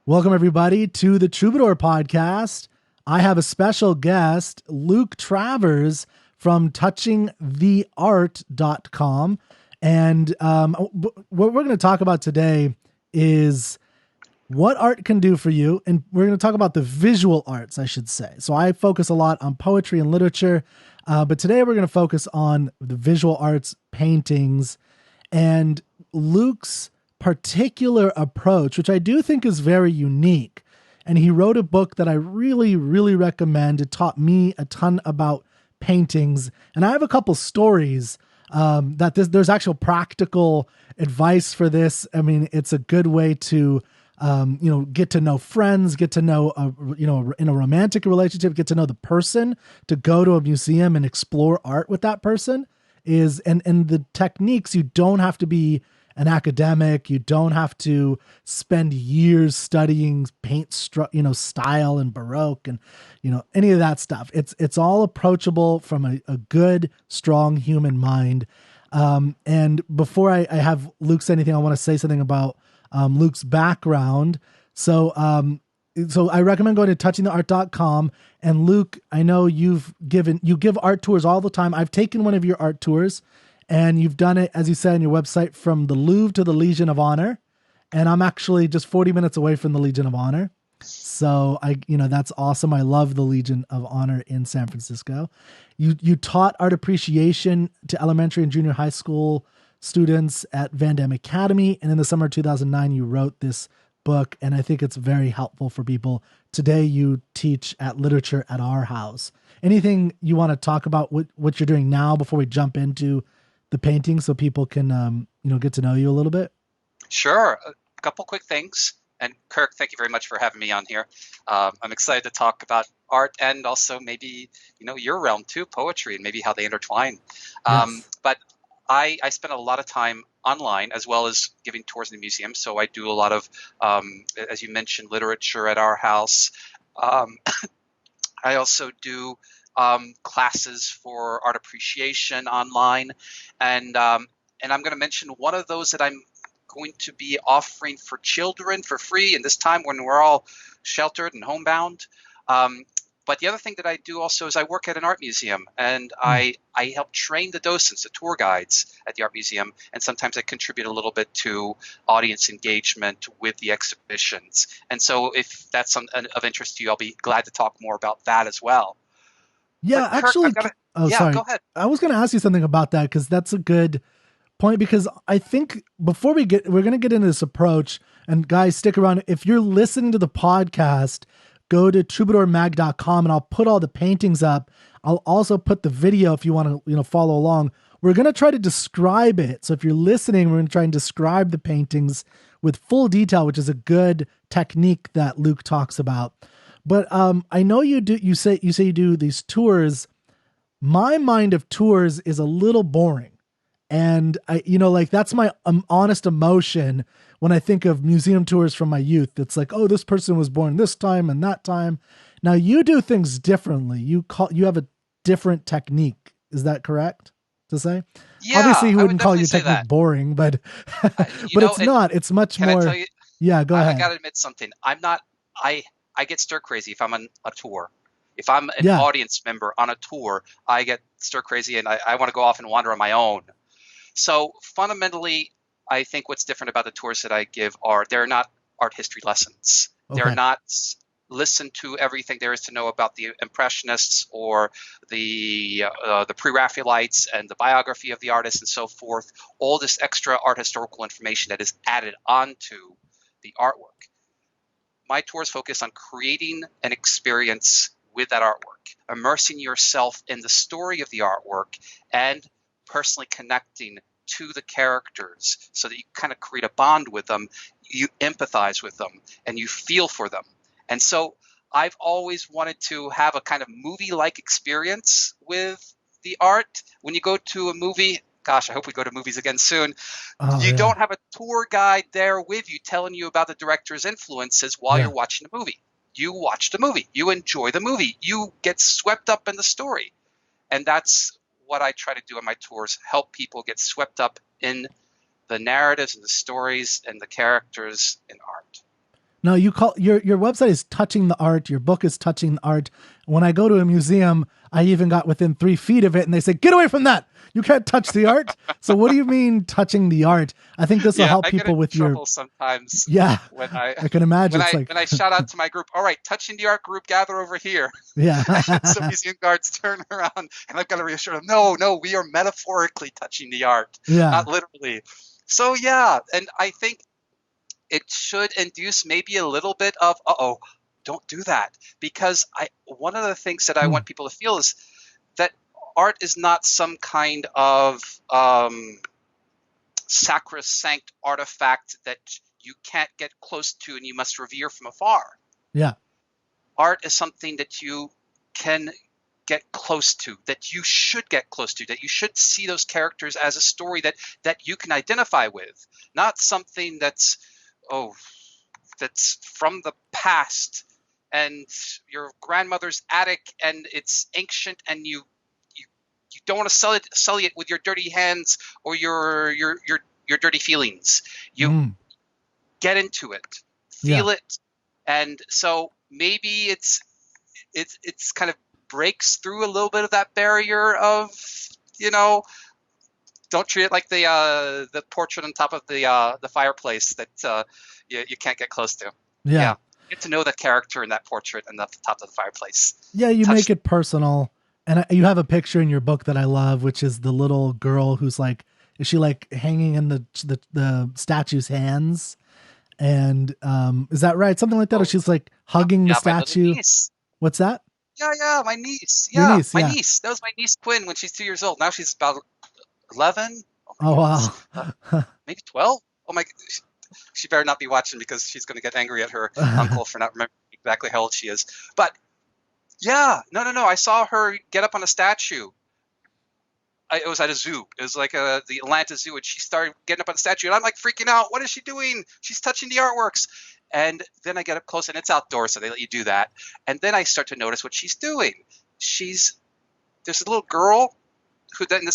Welcome, everybody, to the Troubadour podcast. I have a special guest, Luc Travers from touchingtheart.com. And what we're going to talk about today is what art can do for you. And we're going to talk about the visual arts, I should say. So I focus a lot on poetry and literature, but today we're going to focus on the visual arts, paintings, and Luc's particular approach, which I do think is very unique. And he wrote a book that I really, really recommend. It taught me a ton about paintings. And I have a couple stories there's actual practical advice for this. I mean, it's a good way to, get to know friends, get to know, in a romantic relationship, get to know the person, to go to a museum and explore art with that person and the techniques. You don't have to be an academic. You don't have to spend years studying paint, style and Baroque and, any of that stuff. It's all approachable from a good, strong human mind. And before I have Luc say anything, I want to say something about Luc's background. So I recommend going to touchingtheart.com. And Luc, I know you give art tours all the time. I've taken one of your art tours. And you've done it, as you said on your website, from the Louvre to the Legion of Honor. And I'm actually just 40 minutes away from the Legion of Honor. So that's awesome. I love the Legion of Honor in San Francisco. You taught art appreciation to elementary and junior high school students at Van Damme Academy. And in the summer of 2009, you wrote this book. And I think it's very helpful for people. Today, you teach at Literature at Our House. Anything you want to talk about what you're doing now before we jump into the painting so people can, get to know you a little bit? Sure. A couple quick things. And Kirk, thank you very much for having me on here. I'm excited to talk about art and also maybe, your realm too, poetry, and maybe how they intertwine. Yes. But I spend a lot of time online as well as giving tours in the museum. So I do a lot of, as you mentioned, literature at our house. I also do classes for art appreciation online. And I'm going to mention one of those that I'm going to be offering for children for free in this time when we're all sheltered and homebound. But the other thing that I do also is I work at an art museum, and I help train the docents, the tour guides at the art museum, and sometimes I contribute a little bit to audience engagement with the exhibitions. And so if that's of interest to you, I'll be glad to talk more about that as well. Yeah, But Kirk, actually, yeah, sorry. go ahead. I was going to ask you something about that because that's a good point, because I think before we're going to get into this approach, and guys, stick around. If you're listening to the podcast, go to troubadourmag.com and I'll put all the paintings up. I'll also put the video if you want to, follow along. We're going to try to describe it. So if you're listening, we're going to try and describe the paintings with full detail, which is a good technique that Luc talks about. But I know you say you do these tours. My mind of tours is a little boring. And that's my honest emotion when I think of museum tours from my youth. It's like, oh, this person was born this time and that time. Now you do things differently. You have a different technique. Is that correct to say? Yeah, Obviously, he I would wouldn't call definitely your say technique that. boring, but it's not. It's much Can more. I tell you? Yeah, go I ahead. got to admit something. I'm not. I get stir crazy if I'm on a tour. If I'm an Yeah. audience member on a tour, I get stir crazy and I want to go off and wander on my own. So fundamentally, I think what's different about the tours that I give are they're not art history lessons. Okay. They're not listen to everything there is to know about the Impressionists or the Pre-Raphaelites and the biography of the artist and so forth. All this extra art historical information that is added onto the artwork. My tours focus on creating an experience with that artwork, immersing yourself in the story of the artwork, and personally connecting to the characters so that you kind of create a bond with them, you empathize with them, and you feel for them. And so I've always wanted to have a kind of movie-like experience with the art. When you go to a movie, gosh, I hope we go to movies again soon. You don't have a tour guide there with you telling you about the director's influences while you're watching the movie. You watch the movie. You enjoy the movie. You get swept up in the story. And that's what I try to do on my tours, help people get swept up in the narratives and the stories and the characters in art. No, you call your website is touching the art. Your book is touching the art. When I go to a museum, I even got within 3 feet of it, and they say, "Get away from that! You can't touch the art." So, what do you mean touching the art? I think this will Yeah, help I get people in with your. trouble sometimes Yeah, when I I can imagine. It's like, when I shout out to my group, all right, touching the art group, gather over here. yeah, And some museum guards turn around and I've got to reassure them, no, no, we are metaphorically touching the art, yeah, not literally. So yeah, and I think it should induce maybe a little bit of, uh-oh, don't do that. Because one of the things that I mm, want people to feel is that art is not some kind of sacrosanct artifact that you can't get close to and you must revere from afar. yeah, Art is something that you can get close to, that you should get close to, that you should see those characters as a story that you can identify with, not something that's, oh, that's from the past and your grandmother's attic and it's ancient and you don't want to sell it with your dirty hands or your dirty feelings. You mm, get into it, yeah, feel it, and so maybe it's kind of breaks through a little bit of that barrier of, you know, don't treat it like the portrait on top of the fireplace that you can't get close to. yeah, Yeah, get to know the character in that portrait and the top of the fireplace. yeah. You Touch. make it personal, and you have a picture in your book that I love, which is the little girl who's like, is she like hanging in the statue's hands? And is that right? Something like that, or Oh, she's like hugging the yeah, my little statue. niece. What's that? Yeah, yeah, my niece. Your Yeah, niece? my Yeah. niece. That was my niece Quinn when she's 2 years old. Now she's about 11. Oh my Oh goodness, wow. maybe 12. Oh my, she better not be watching because she's going to get angry at her uncle for not remembering exactly how old she is. But yeah, no, no, no. I saw her get up on a statue. It was at a zoo. It was like the Atlanta Zoo, and she started getting up on the statue, and I'm like freaking out. What is she doing? She's touching the artworks. And then I get up close, and it's outdoors, so they let you do that. And then I start to notice what she's doing. There's a little girl who in the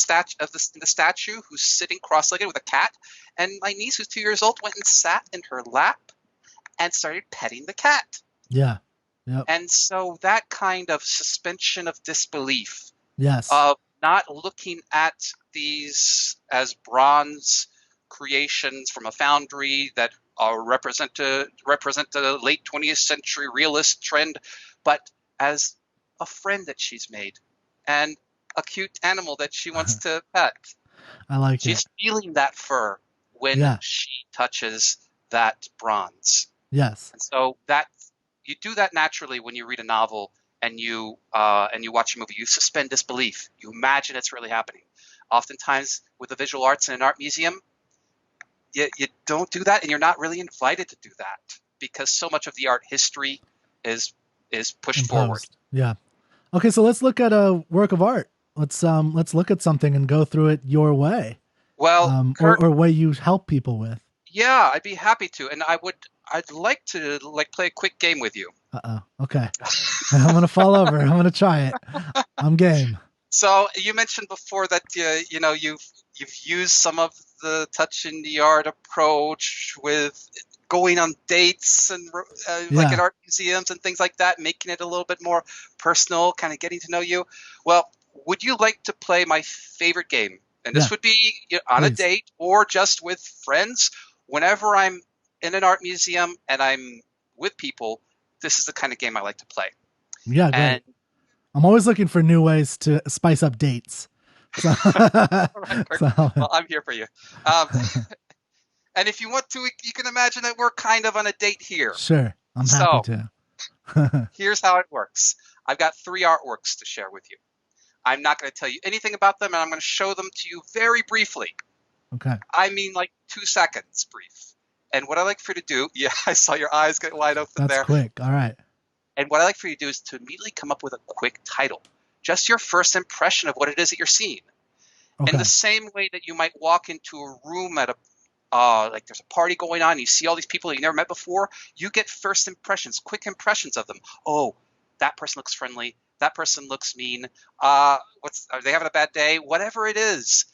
statue who's sitting cross-legged with a cat, and my niece, who's 2 years old, went and sat in her lap and started petting the cat. Yeah. Yep. And so that kind of suspension of disbelief, Yes. of not looking at these as bronze creations from a foundry that represent the late 20th century realist trend, but as a friend that she's made and a cute animal that she wants to pet. I like She's it. feeling that fur when Yeah. she touches that bronze. Yes. And so that you do that naturally when you read a novel and you watch a movie. You suspend disbelief. You imagine it's really happening. Oftentimes with the visual arts in an art museum, you don't do that, and you're not really invited to do that because so much of the art history is pushed forward. Imposed. Yeah. Okay, so let's look at a work of art. Let's look at something and go through it your way, Well, Kurt, or way you help people with. yeah, I'd be happy to, and I'd like to play a quick game with you. Okay. I'm gonna fall over. I'm gonna try it. I'm game. So you mentioned before that you've used some of the touch in the art approach with going on dates and like Yeah. at art museums and things like that, making it a little bit more personal, kind of getting to know you. Well, would you like to play my favorite game? And Yeah. this would be on a Please. date or just with friends. Whenever I'm in an art museum and I'm with people, this is the kind of game I like to play. Yeah. Great. And I'm always looking for new ways to spice up dates. So, all right, Kirk. so Well, I'm here for you. Um, and if you want to, you can imagine that we're kind of on a date here. sure. I'm happy to. Here's how it works. I've got 3 artworks to share with you. I'm not going to tell you anything about them, and I'm going to show them to you very briefly. Okay. I mean, like 2 seconds brief. And what I like for you to do, yeah, I saw your eyes get wide open That's there. quick. All right. And what I like for you to do is to immediately come up with a quick title, just your first impression of what it is that you're seeing. Okay. In the same way that you might walk into a room at a like there's a party going on, and you see all these people that you never met before, you get first impressions, quick impressions of them. Oh, that person looks friendly. That person looks mean. Are they having a bad day? Whatever it is,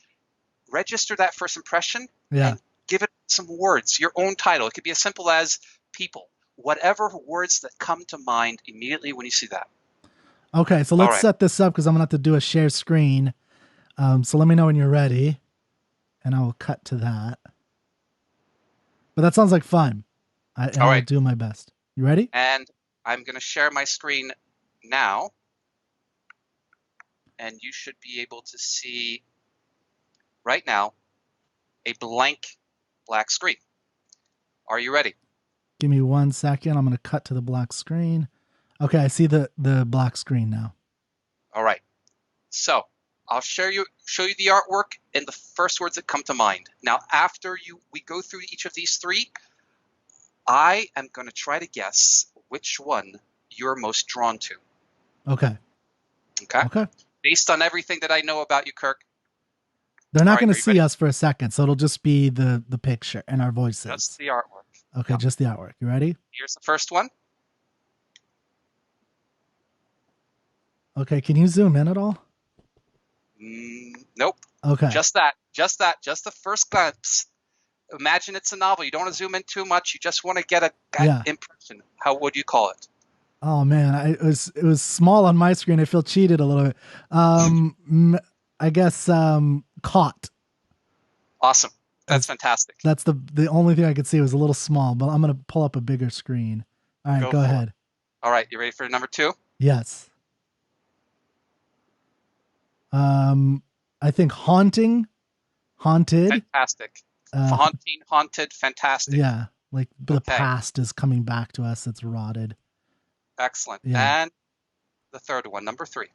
register that first impression Yeah. and give it some words, your own title. It could be as simple as people. whatever words that come to mind immediately when you see that. Okay, so All let's right. set this up because I'm gonna have to do a share screen. So let me know when you're ready, and I will cut to that. But that sounds like fun. I All will right. do my best. You ready? And I'm going to share my screen now, and you should be able to see right now a blank black screen. Are you ready? Give me 1 second. I'm gonna cut to the black screen. Okay, I see the black screen now. All right. So I'll show you the artwork and the first words that come to mind. Now, after we go through each of these three, I am going to try to guess which one you're most drawn to. Okay. Okay? Okay. Based on everything that I know about you, Kirk. They're All not right, going to are you see ready? us for a second, so it'll just be the picture and our Just voices. the artwork. Okay, Yeah. just the artwork. You ready? Here's the first one. Okay, can you zoom in at all? Nope. Okay. Just that. Just the first glimpse. Imagine it's a novel. You don't want to zoom in too much. You just want to get a gut Yeah. impression. How would you call it? Oh man, it was small on my screen. I feel cheated a little bit. I guess caught. Awesome. That's As fantastic. that's the only thing I could see was a little small, but I'm gonna pull up a bigger screen. All right, Go go for it. ahead. All right, you ready for number two? Yes. I think haunting, haunted. Fantastic. Uh, Haunting, haunted, fantastic. yeah, like the Okay, past is coming back to us. It's rotted. excellent. Yeah. And the third one, number three.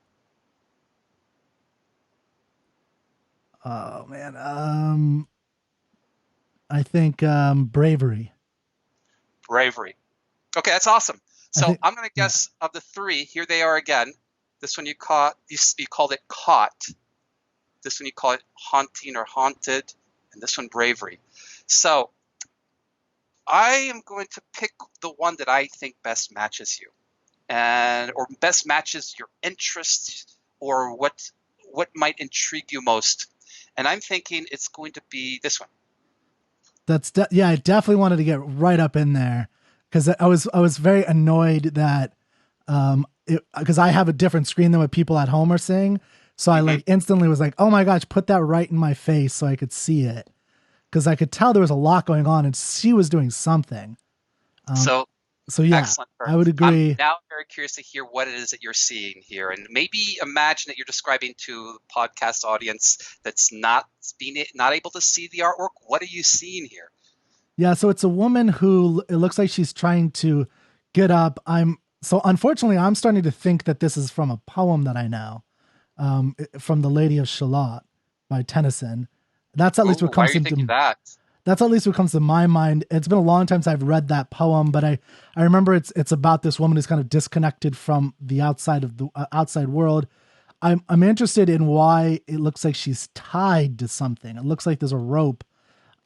Oh man. I think bravery. Bravery. Okay, that's awesome. I So think I'm going to yeah. guess of the three, here they are again. This one you called it caught. This one you call it haunting or haunted, and this one bravery. So I am going to pick the one that I think best matches you, or best matches your interests, or what might intrigue you most. And I'm thinking it's going to be this one. Yeah, I definitely wanted to get right up in there because I was very annoyed that because I have a different screen than what people at home are seeing. So I like instantly was like, oh my gosh, put that right in my face so I could see it. Because I could tell there was a lot going on and she was doing something. So So yeah, excellent, Kurt. I would I'm agree. now very curious to hear what it is that you're seeing here, and maybe imagine that you're describing to the podcast audience that's not able to see the artwork. What are you seeing here? Yeah, so it's a woman who it looks like she's trying to get up. Unfortunately I'm starting to think that this is from a poem that I know, from The Lady of Shalott by Tennyson. That's at Ooh, least what why are comes you thinking into that? that's at least what comes to my mind. It's been a long time since I've read that poem, but I remember it's about this woman who's kind of disconnected from the outside of the outside world. I'm interested in why it looks like she's tied to something. It looks like there's a rope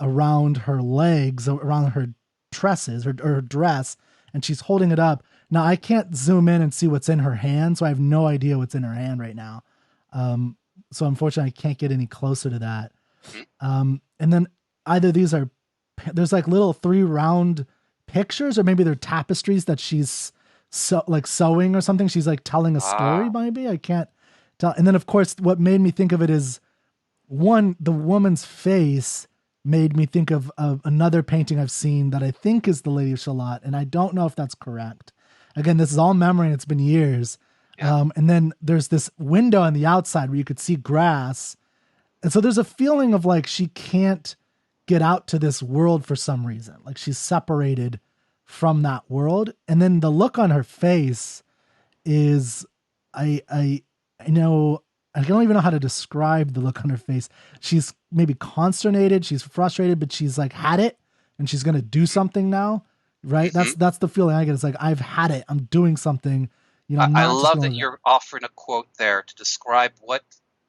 around her legs, around her tresses, her dress, and she's holding it up. Now I can't zoom in and see what's in her hand, so I have no idea what's in her hand right now. So unfortunately, I can't get any closer to that. And then either there's like little 3 round pictures, or maybe they're tapestries that she's sewing or something. She's like telling a story, Ah, maybe. I can't tell. And then of course, what made me think of it is the woman's face made me think of another painting I've seen that I think is The Lady of Shalott, and I don't know if that's correct. Again, this is all memory and it's been years. yeah. And then there's this window on the outside where you could see grass. And so there's a feeling of like she can't get out to this world for some reason. Like she's separated from that world. And then the look on her face is I know I don't even know how to describe the look on her face. She's maybe consternated, she's frustrated, but she's like had it and she's gonna do something now. Right? hmm That's the feeling I get. It's like I've had it. I'm doing something. I'm I not just love gonna that let it you're offering a quote there to describe what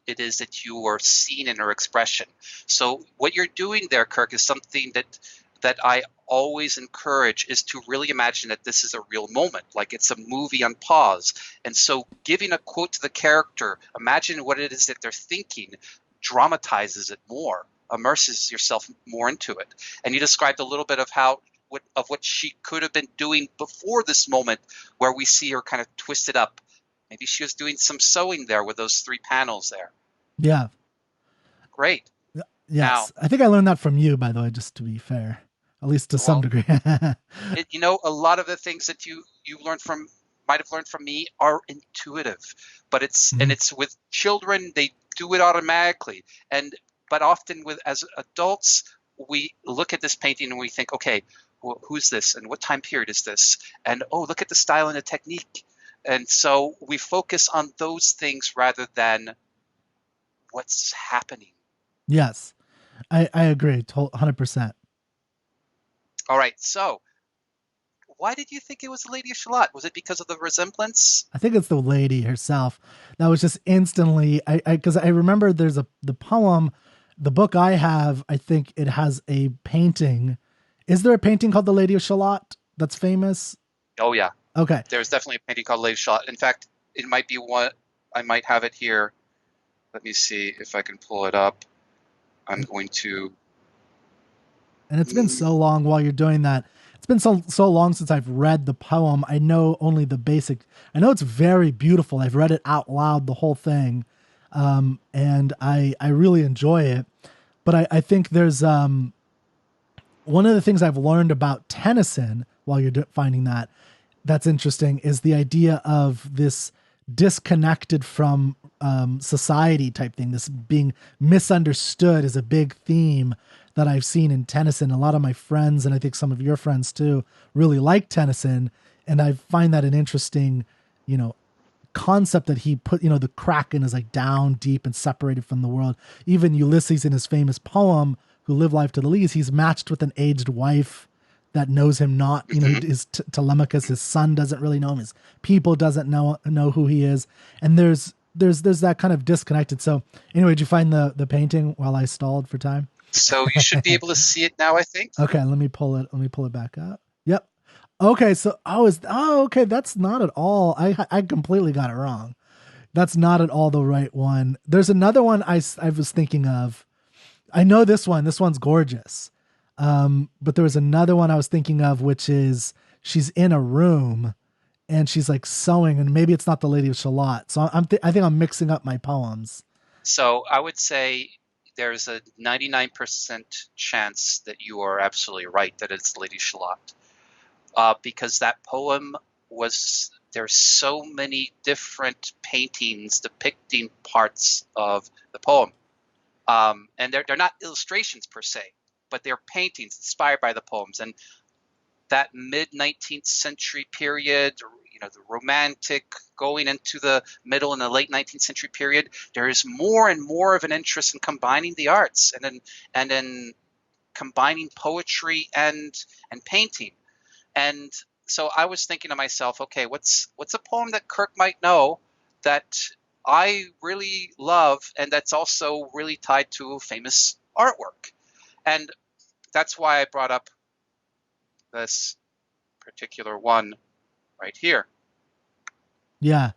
it is that you are seeing in her expression. So what you're doing there, Kirk, is something that I always encourage, is to really imagine that this is a real moment, like it's a movie on pause. And so giving a quote to the character, imagine what it is that they're thinking, dramatizes it more, immerses yourself more into it. And you described a little bit of how what she could have been doing before this moment where we see her kind of twisted up. Maybe she was doing some sewing there with those three panels there. Yeah. Great. Now, Yes. I think I learned that from you, by the way, just to be fair, at least to some well, degree. a lot of the things that you learned from might have learned from me are intuitive, but Mhm. it's with children, they do it automatically. And but often with as adults, we look at this painting and we think, okay, well, who's this and what time period is this? And oh, look at the style and the technique. And so we focus on those things rather than what's happening. Yes. I agree. 100%. All right, so why did you think it was the Lady of Shalott? Was it because of the resemblance? I think it's the lady herself that was just instantly because I remember there's the poem, the book I have. I think it has a painting. Is there a painting called The Lady of Shalott that's famous? Oh yeah, Okay, there's definitely a painting called Lady Shot. In fact, it might be one. I might have it here. Let me see if I can pull it up. I'm going to. and it's been so long while you're doing that. It's been so long since I've read the poem. I know only the basic. I know it's very beautiful. I've read it out loud, the whole thing, and I really enjoy it. But I think there's one of the things I've learned about Tennyson while you're finding that that's interesting is the idea of this disconnected from society type thing. This being misunderstood is a big theme that I've seen in Tennyson. A lot of my friends, and I think some of your friends too, really like Tennyson, and I find that an interesting, you know, concept that he put. You know, the Kraken is like down deep and separated from the world. Even Ulysses in his famous poem, "Who Live Life to the Least," he's matched with an aged wife that knows him not. You know, Mhm. his Telemachus, his son doesn't really know him. His people doesn't know who he is, and there's that kind of disconnected. So anyway, did you find the painting while I stalled for time? So you should be able to see it now, I think. Okay, let me pull it. Let me pull it back up. Yep. Okay, so okay. That's not at all. I completely got it wrong. That's not at all the right one. There's another one I was thinking of. I know this one. This one's gorgeous. But there was another one I was thinking of, which is she's in a room and she's like sewing, and maybe it's not the Lady of Shalott. So I think I'm mixing up my poems. So I would say there's a 99% chance that you are absolutely right that it's Lady Shalott, because that poem was there's so many different paintings depicting parts of the poem, and they're not illustrations per se, but they're paintings inspired by the poems. And that mid 19th century period, the romantic going into the middle and the late 19th century period, there is more and more of an interest in combining the arts and in combining poetry and painting. And so I was thinking to myself, okay, what's a poem that Kirk might know that I really love and that's also really tied to famous artwork? And that's why I brought up this particular one right here. Yeah.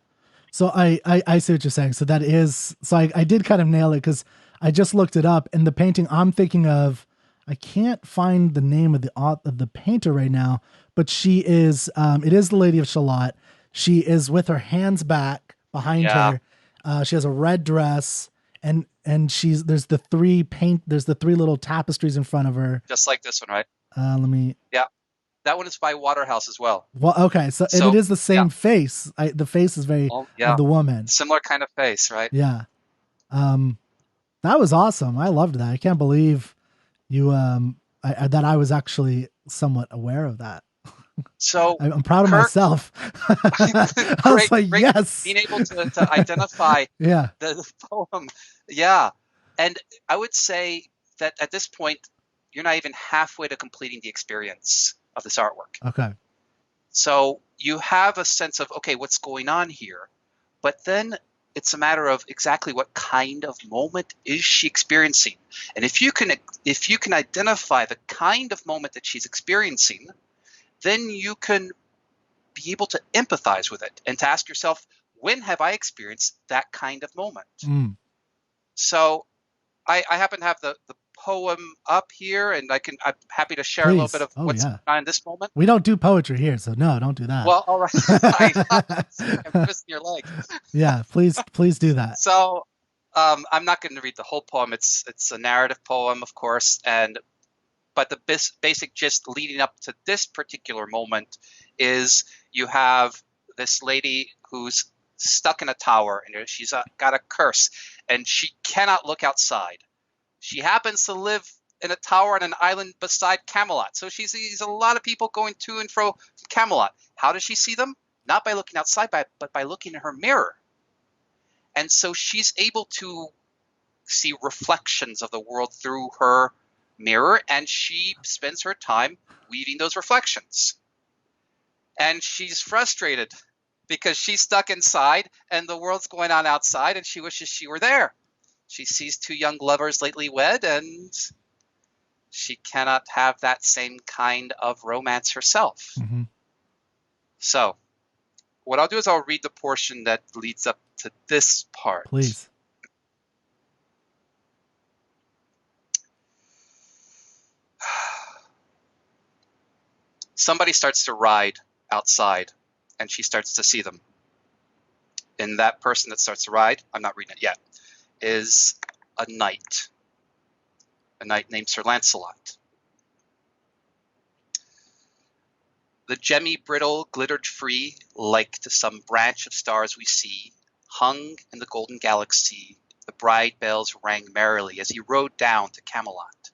So I see what you're saying. So that is so I did kind of nail it because I just looked it up, and the painting I'm thinking of, I can't find the name of the painter right now, but she is it is the Lady of Shalott. She is with her hands back behind Yeah, her. She has a red dress, and there's the three little tapestries in front of her. just like this one, right? Let me Yeah, that one is by Waterhouse as well. Well, okay, so and it So is the yeah, same face. The face is very oh of yeah, the woman. similar kind of face, right? Yeah. Um, that was awesome. I loved that. I can't believe you that I was actually somewhat aware of that. So I'm proud of Kirk, myself. I was great, like, great yes. being able to identify Yeah. the poem. Yeah, and I would say that at this point, you're not even halfway to completing the experience of this artwork. Okay. So you have a sense of, okay, what's going on here? But then it's a matter of exactly what kind of moment is she experiencing. And if you can identify the kind of moment that she's experiencing, then you can be able to empathize with it and to ask yourself, when have I experienced that kind of moment? Mm. So I happen to have the poem up here, and I'm happy to share a little bit Please. of Oh what's yeah. going on in this moment. We don't do poetry here, so no, don't do that. Well, all right. I'm twisting your leg. Yeah, please do that. So, I'm not going to read the whole poem. It's a narrative poem, of course, and but the basic gist leading up to this particular moment is you have this lady who's stuck in a tower, and she's got a curse, and she cannot look outside. She happens to live in a tower on an island beside Camelot, so she sees a lot of people going to and fro from Camelot. How does she see them? Not by looking outside, but by looking in her mirror. And so she's able to see reflections of the world through her mirror, and she spends her time weaving those reflections. And she's frustrated because she's stuck inside and the world's going on outside, and she wishes she were there. She sees two young lovers lately wed, and she cannot have that same kind of romance herself. Mm-hmm. So, what I'll do is I'll read the portion that leads up to this part. Please. Somebody starts to ride outside, and she starts to see them. And that person that starts to ride, I'm not reading it yet, is a knight named Sir Lancelot. The gemmy brittle glittered free, like to some branch of stars we see, hung in the golden galaxy. The bride bells rang merrily as he rode down to Camelot.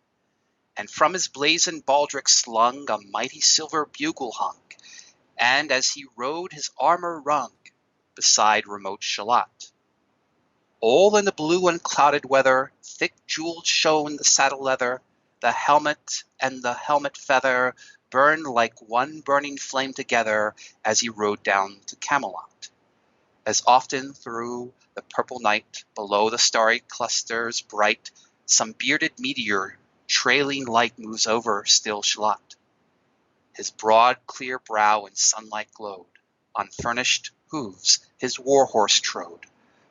And from his blazoned baldric slung a mighty silver bugle hung, and as he rode his armor rung beside remote Shalott. All in the blue unclouded weather, thick jeweled shone the saddle leather, the helmet and the helmet feather burned like one burning flame together as he rode down to Camelot. As often through the purple night, below the starry clusters bright, some bearded meteor trailing light moves over still Shalott. His broad clear brow in sunlight glowed, on furnished hooves his war horse trode.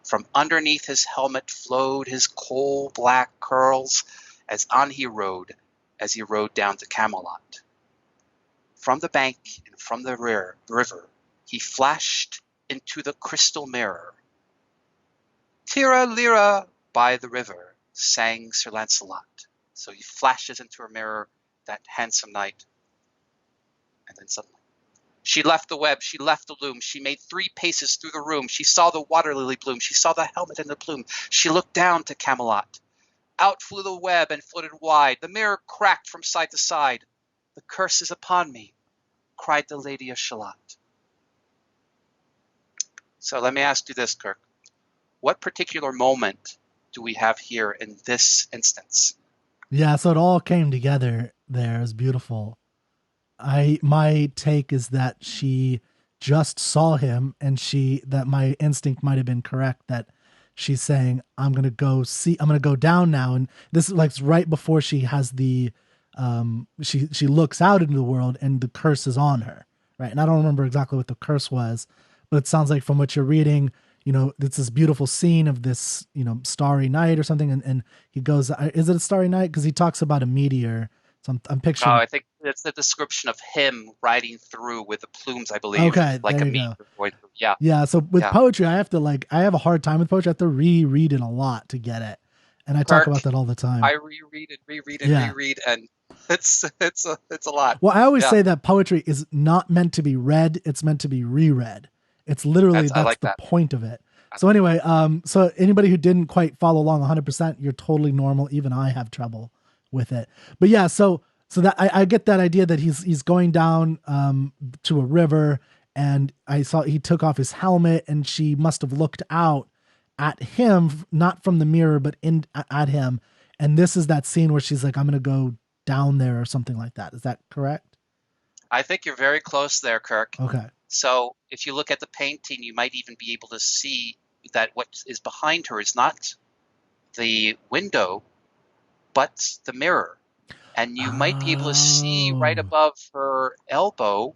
From underneath his helmet flowed his coal black curls, as on he rode, as he rode down to Camelot. From the bank and from the river, he flashed into the crystal mirror. Tira lira by the river, sang Sir Lancelot. So he flashes into her mirror, that handsome knight, and then suddenly she left the web, she left the loom, she made 3 paces through the room, she saw the water lily bloom, she saw the helmet and the plume, she looked down to Camelot. Out flew the web and floated wide, the mirror cracked from side to side. The curse is upon me, cried the Lady of Shalott. So let me ask you this, Kirk. What particular moment do we have here in this instance? Yeah, so it all came together there. It was beautiful. My take is that she just saw him, and that my instinct might have been correct, that she's saying, I'm gonna go down now. And this is like right before she has she looks out into the world and the curse is on her. Right. And I don't remember exactly what the curse was, but it sounds like from what you're reading, it's this beautiful scene of this, starry night or something. And he goes, is it a starry night? Cause he talks about a meteor. So I'm Oh, picturing. I think it's the description of him riding through with the plumes, I believe, Okay. like There a you meteor go. going through. Yeah, Yeah. So with yeah. poetry, I have a hard time with poetry. I have to reread it a lot to get it. And I talk Kirk, about that all the I time. reread and Yeah. reread, and it's a lot. Well, I always Yeah, say that poetry is not meant to be read; it's meant to be reread. It's literally I that's like the that. point of it. So anyway, so anybody who didn't quite follow along 100%, you're totally normal. Even I have trouble with it. But yeah, so that I get that idea that he's going down to a river, and I saw he took off his helmet, and she must have looked out at him, not from the mirror, but in at him. And this is that scene where she's like, "I'm gonna go down there" or something like that. Is that correct? I think you're very close there, Kirk. Okay. So if you look at the painting, you might even be able to see that what is behind her is not the window, but the mirror. And you might be able to see right Oh, above her elbow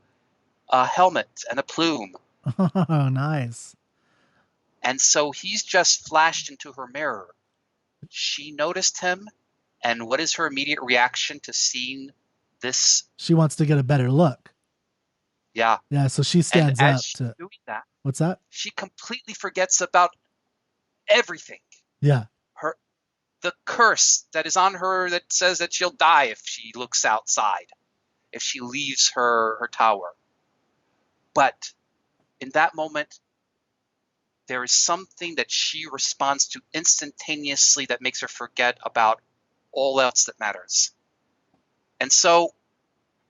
a helmet and a plume. oh, nice. And so he's just flashed into her mirror. She noticed him, And what is her immediate reaction to seeing this? She wants to get a better look. Yeah. Yeah, so she And stands as up she's to doing that, what's that? she completely forgets about everything. Yeah. Her the curse that is on her that says that she'll die if she looks outside, if she leaves her tower. But in that moment, there is something that she responds to instantaneously that makes her forget about all else that matters. And so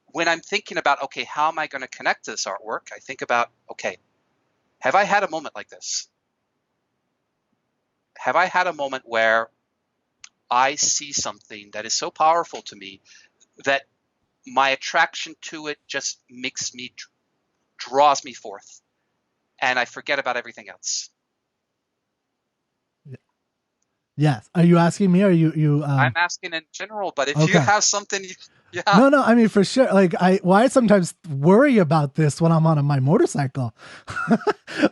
when I'm thinking about, okay, how am I going to connect to this artwork? I think about, okay, have I had a moment like this? Have I had a moment where I see something that is so powerful to me that my attraction to it just makes me, draws me forth, and I forget about everything else? Yes. Are you asking me? Or you I'm asking in general, but if you okay. have something, yeah. No, I mean for sure. Like I sometimes worry about this when I'm on my motorcycle.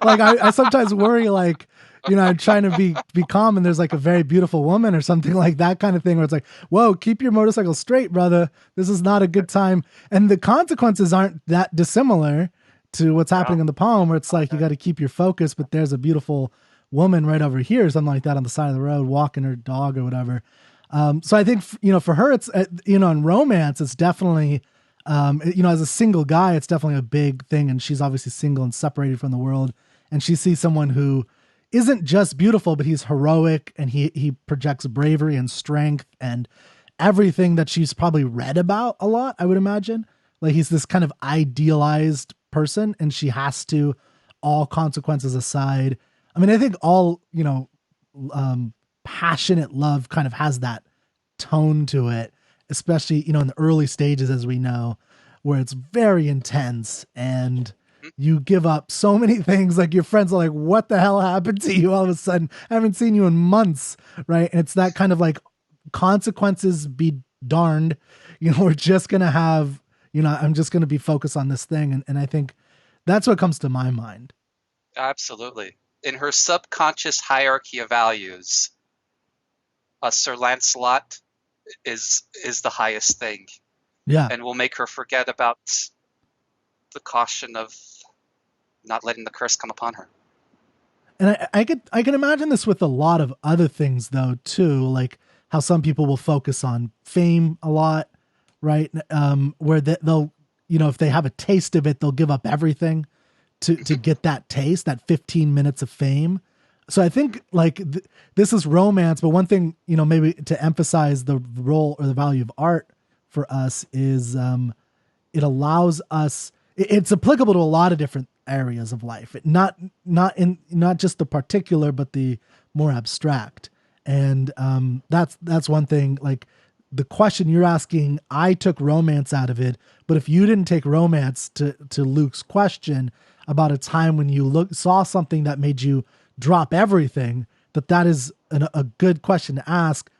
Like I sometimes worry, like, I'm trying to be calm and there's like a very beautiful woman or something like that kind of thing where it's like, whoa, keep your motorcycle straight, brother. This is not a good time. And the consequences aren't that dissimilar to what's happening Yeah. in the poem, where it's like you got to keep your focus, but there's a beautiful woman right over here, something like that on the side of the road, walking her dog or whatever. So I think, for her, it's, in romance, it's definitely, as a single guy, it's definitely a big thing. And she's obviously single and separated from the world. And she sees someone who isn't just beautiful, but he's heroic, and he projects bravery and strength and everything that she's probably read about a lot, I would imagine. Like he's this kind of idealized person, and she has to, all consequences aside. I mean, I think all, passionate love kind of has that tone to it, especially, in the early stages, as we know, where it's very intense and you give up so many things. Like your friends are like, what the hell happened to you all of a sudden? I haven't seen you in months. Right. And it's that kind of like, consequences be darned, we're just going to have, I'm just going to be focused on this thing. And I think that's what comes to my mind. Absolutely. In her subconscious hierarchy of values, Sir Lancelot is the highest thing, Yeah. and will make her forget about the caution of not letting the curse come upon her. And I can imagine this with a lot of other things though too, like how some people will focus on fame a lot, right? Where they'll, if they have a taste of it, they'll give up everything to get that taste, that 15 minutes of fame. So I think like this is romance, but one thing, maybe to emphasize the role or the value of art for us is, it allows us, it's applicable to a lot of different areas of life. Not just the particular, but the more abstract. And that's one thing. Like the question you're asking, I took romance out of it, but if you didn't take romance to Luke's question about a time when you saw something that made you drop everything, that is a good question to ask.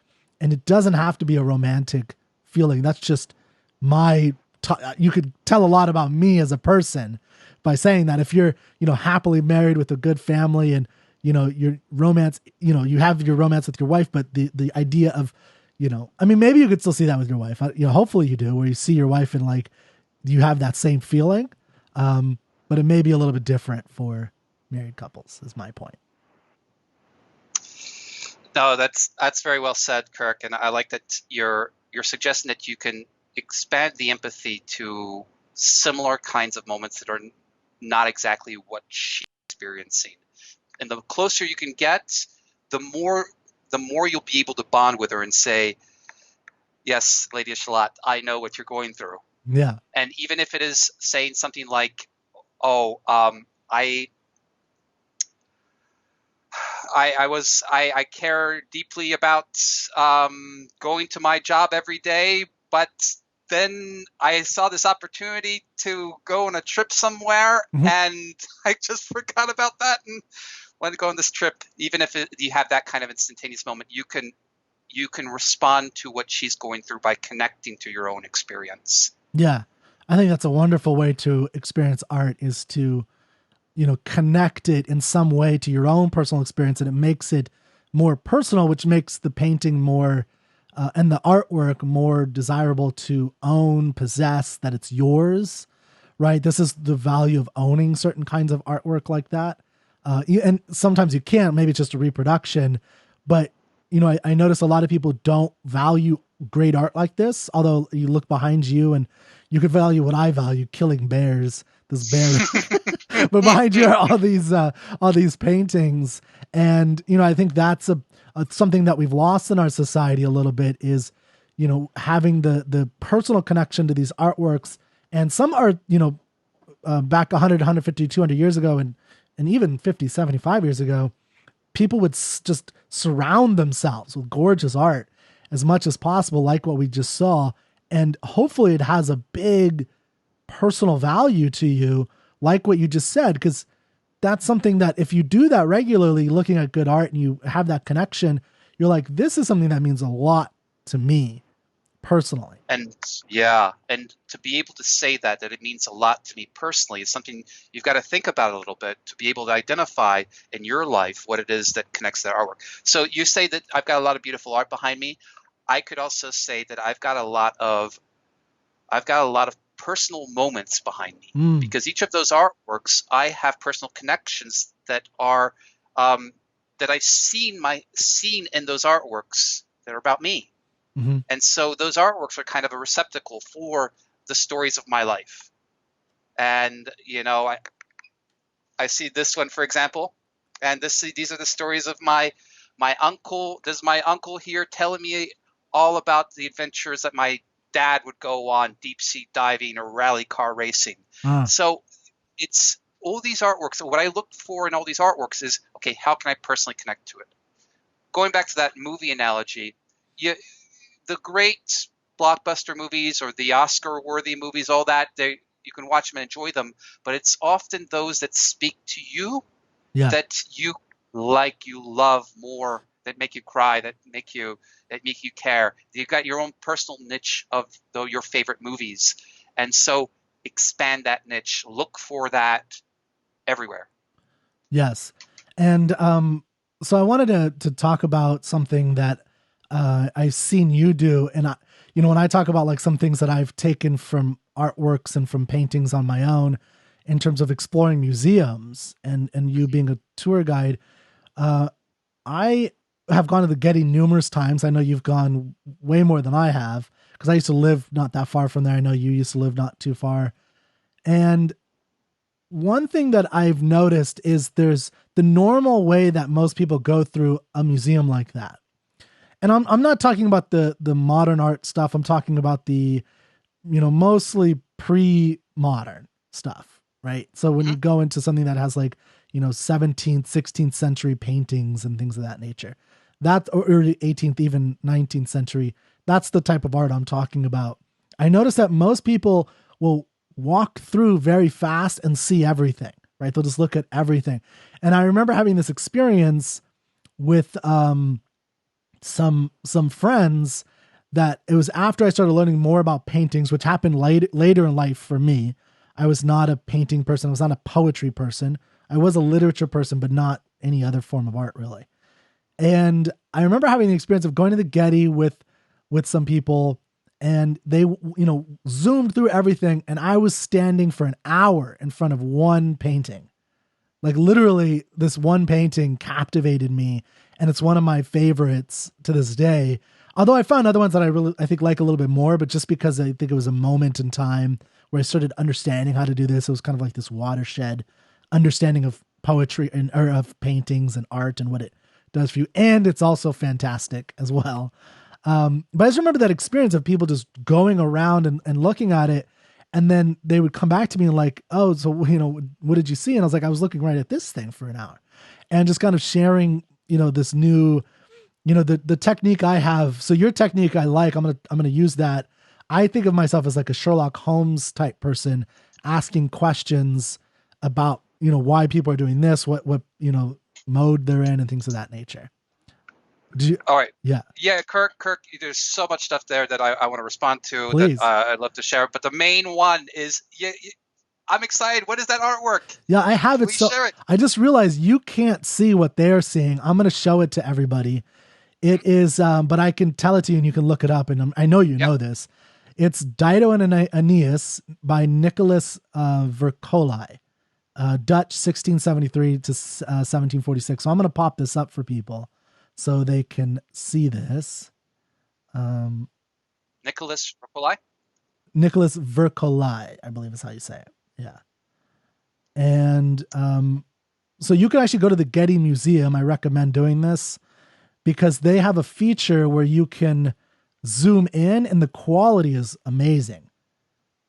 And it doesn't have to be a romantic feeling. That's just you could tell a lot about me as a person by saying that. If you're, happily married with a good family and, your romance, you have your romance with your wife, but the idea of, I mean, maybe you could still see that with your wife. Hopefully you do, where you see your wife and like, you have that same feeling. But it may be a little bit different for married couples is my point. No, that's very well said, Kirk. And I like that you're suggesting that you can expand the empathy to similar kinds of moments that are not exactly what she's experiencing. And the closer you can get, the more you'll be able to bond with her and say, yes, Lady Shalat, I know what you're going through. Yeah. And even if it is saying something like, oh, I care deeply about going to my job every day, but then I saw this opportunity to go on a trip somewhere, and I just forgot about that and wanted to go on this trip. Even if you have that kind of instantaneous moment, you can respond to what she's going through by connecting to your own experience. Yeah. I think that's a wonderful way to experience art, is to, connect it in some way to your own personal experience, and it makes it more personal, which makes the painting more and the artwork more desirable to own, possess, that it's yours, right? This is the value of owning certain kinds of artwork like that. And sometimes you can't, maybe it's just a reproduction, but I notice a lot of people don't value great art like this. Although you look behind you and you could value what I value, killing bears, this bear, but behind you are all these paintings. And, I think that's something that we've lost in our society a little bit is, having the personal connection to these artworks. And some are, back 100, 150, 200 years ago, and even 50, 75 years ago, people would just surround themselves with gorgeous art as much as possible, like what we just saw. And hopefully it has a big personal value to you, like what you just said, because that's something that if you do that regularly, looking at good art and you have that connection, you're like, this is something that means a lot to me personally. And yeah, and to be able to say that it means a lot to me personally is something you've got to think about a little bit to be able to identify in your life what it is that connects that artwork. So you say that I've got a lot of beautiful art behind me. I could also say that I've got a lot of personal moments behind me, because each of those artworks, I have personal connections that are that I've seen in those artworks that are about me. Mm-hmm. And so those artworks are kind of a receptacle for the stories of my life. And, I see this one, for example, and these are the stories of my uncle. There's my uncle here telling me all about the adventures that my dad would go on, deep sea diving or rally car racing. So it's all these artworks. So what I look for in all these artworks is, okay, how can I personally connect to it? Going back to that movie analogy, the great blockbuster movies or the Oscar-worthy movies, all that, you can watch them and enjoy them, but it's often those that speak to you, that you like, you love more, that make you cry, that make you care. You've got your own personal niche of your favorite movies, and so expand that niche. Look for that everywhere. Yes, and so I wanted to talk about something that I've seen you do. And when I talk about like some things that I've taken from artworks and from paintings on my own in terms of exploring museums and you being a tour guide, I have gone to the Getty numerous times. I know you've gone way more than I have because I used to live not that far from there. I know you used to live not too far. And one thing that I've noticed is there's the normal way that most people go through a museum like that. And I'm not talking about the modern art stuff. I'm talking about the, mostly pre-modern stuff, right? So when you go into something that has like, 17th, 16th century paintings and things of that nature, that or early 18th, even 19th century, that's the type of art I'm talking about. I noticed that most people will walk through very fast and see everything, right? They'll just look at everything. And I remember having this experience with, some friends that it was after I started learning more about paintings, which happened later in life for me. I was not a painting person. I was not a poetry person. I was a literature person, but not any other form of art really. And I remember having the experience of going to the Getty with some people, and they, zoomed through everything. And I was standing for an hour in front of one painting. Like literally this one painting captivated me. And it's one of my favorites to this day. Although I found other ones that I think like a little bit more, but just because I think it was a moment in time where I started understanding how to do this. It was kind of like this watershed understanding of poetry or of paintings and art and what it does for you. And it's also fantastic as well. But I just remember that experience of people just going around and looking at it. And then they would come back to me and like, oh, so, what did you see? And I was like, I was looking right at this thing for an hour and just kind of sharing, this new, the technique I have. So your technique I like, I'm going to use that. I think of myself as like a Sherlock Holmes type person asking questions about, why people are doing this, what, mode they're in and things of that nature. All right. Yeah. Yeah. Kirk, there's so much stuff there that I want to respond to. Please. That I'd love to share. But the main one is, I'm excited. What is that artwork? Yeah, I have it. Please So share it. I just realized you can't see what they're seeing. I'm going to show it to everybody. Mhm. It is, but I can tell it to you and you can look it up. And I know you Yep. know this. It's Dido and Aeneas by Nicholas Vercoli, Dutch 1673 to 1746. So I'm going to pop this up for people so they can see this. Um, Nicholas Rapoli. Nicholas Vercoli, I believe is how you say it. Yeah. And so you can actually go to the Getty Museum. I recommend doing this because they have a feature where you can zoom in and the quality is amazing.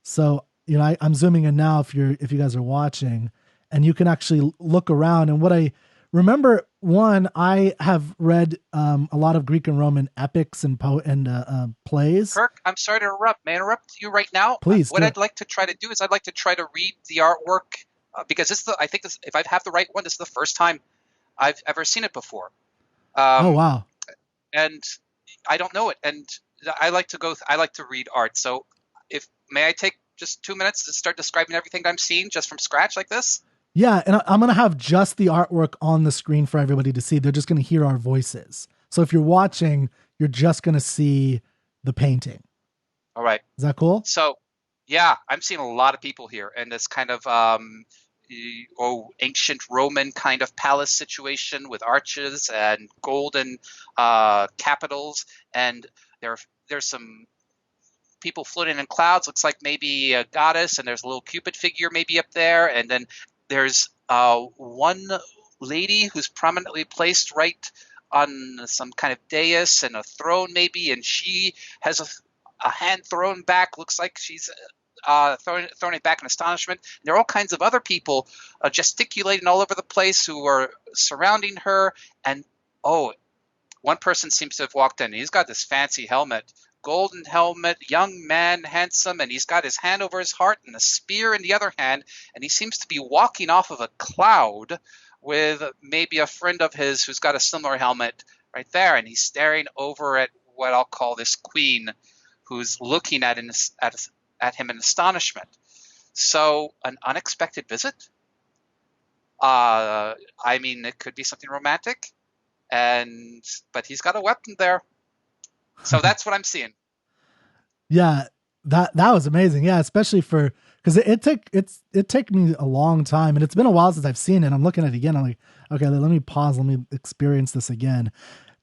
So, I'm zooming in now if you guys are watching, and you can actually look around. And what I remember, one, I have read a lot of Greek and Roman epics and plays. Kirk, I'm sorry to interrupt. May I interrupt you right now? Please What do. I'd like to try to do is I'd like to try to read the artwork because I think this, if I have the right one, this is the first time I've ever seen it before. Oh Um, wow. and I don't know it. And I like to read art. So if may I take just 2 minutes to start describing everything I'm seeing just from scratch like this? Yeah, and I'm gonna have just the artwork on the screen for everybody to see. They're just gonna hear our voices. So if you're watching, you're just gonna see the painting. All right. Is that cool? So, yeah, I'm seeing a lot of people here in this kind of ancient Roman kind of palace situation with arches and golden capitals, and there there's some people floating in clouds. Looks like maybe a goddess, and there's a little Cupid figure maybe up there, and then there's one lady who's prominently placed right on some kind of dais and a throne maybe, and she has a hand thrown back. Looks like she's throwing it back in astonishment. And there are all kinds of other people gesticulating all over the place who are surrounding her. And oh, one person seems to have walked in. He's got this fancy helmet, golden helmet, young man, handsome, and he's got his hand over his heart and a spear in the other hand. And he seems to be walking off of a cloud with maybe a friend of his who's got a similar helmet right there. And he's staring over at what I'll call this queen, who's looking at him in astonishment. So, an unexpected visit. I mean, it could be something romantic, and but he's got a weapon there. So that's what I'm seeing. Yeah, that was amazing. Yeah, especially for because it took me a long time, and it's been a while since I've seen it. I'm looking at it again. I'm like, okay, let me pause. Let me experience this again,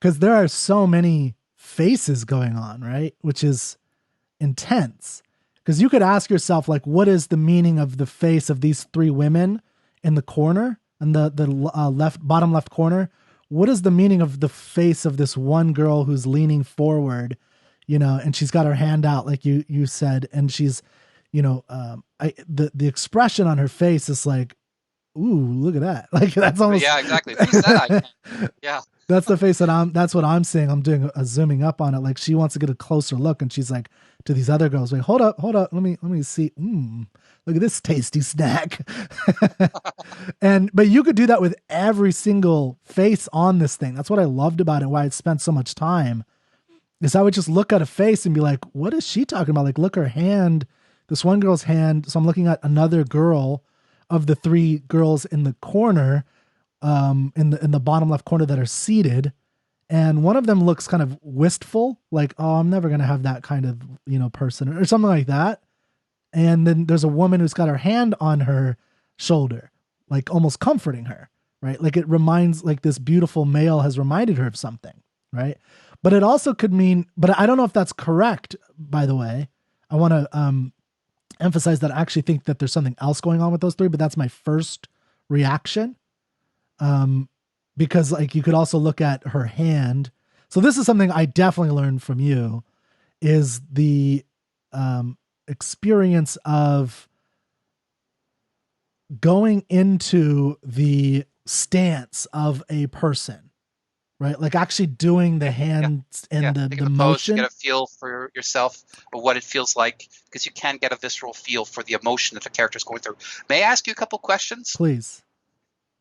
because there are so many faces going on, right? Which is intense. Because you could ask yourself, like, what is the meaning of the face of these three women in the corner, in the bottom left corner? What is the meaning of the face of this one girl who's leaning forward, and she's got her hand out, like you said, and she's, the expression on her face is like, ooh, look at that, like that's almost Yeah, exactly. Who's that? Yeah. that's the face that's what I'm saying. I'm doing a zooming up on it. Like she wants to get a closer look, and she's like to these other girls, wait, hold up. Let me see. Look at this tasty snack. But you could do that with every single face on this thing. That's what I loved about it. Why I spent so much time is I would just look at a face and be like, what is she talking about? Like, look, her hand, this one girl's hand. So I'm looking at another girl of the three girls in the corner, in the bottom left corner that are seated, and one of them looks kind of wistful, like, oh, I'm never gonna have that kind of person or something like that. And then there's a woman who's got her hand on her shoulder, like almost comforting her, right? Like it reminds, like this beautiful male has reminded her of something, right? But it also could mean, but I don't know if that's correct. By the way, I want to emphasize that I actually think that there's something else going on with those three, but that's my first reaction. Because like you could also look at her hand. So this is something I definitely learned from you is the experience of going into the stance of a person, right? Like actually doing the Yeah. hands Yeah. and Taking the the pose to get motion. a feel for yourself of what it feels like, because you can get a visceral feel for the emotion that the character is going through. May I ask you a couple questions? Please.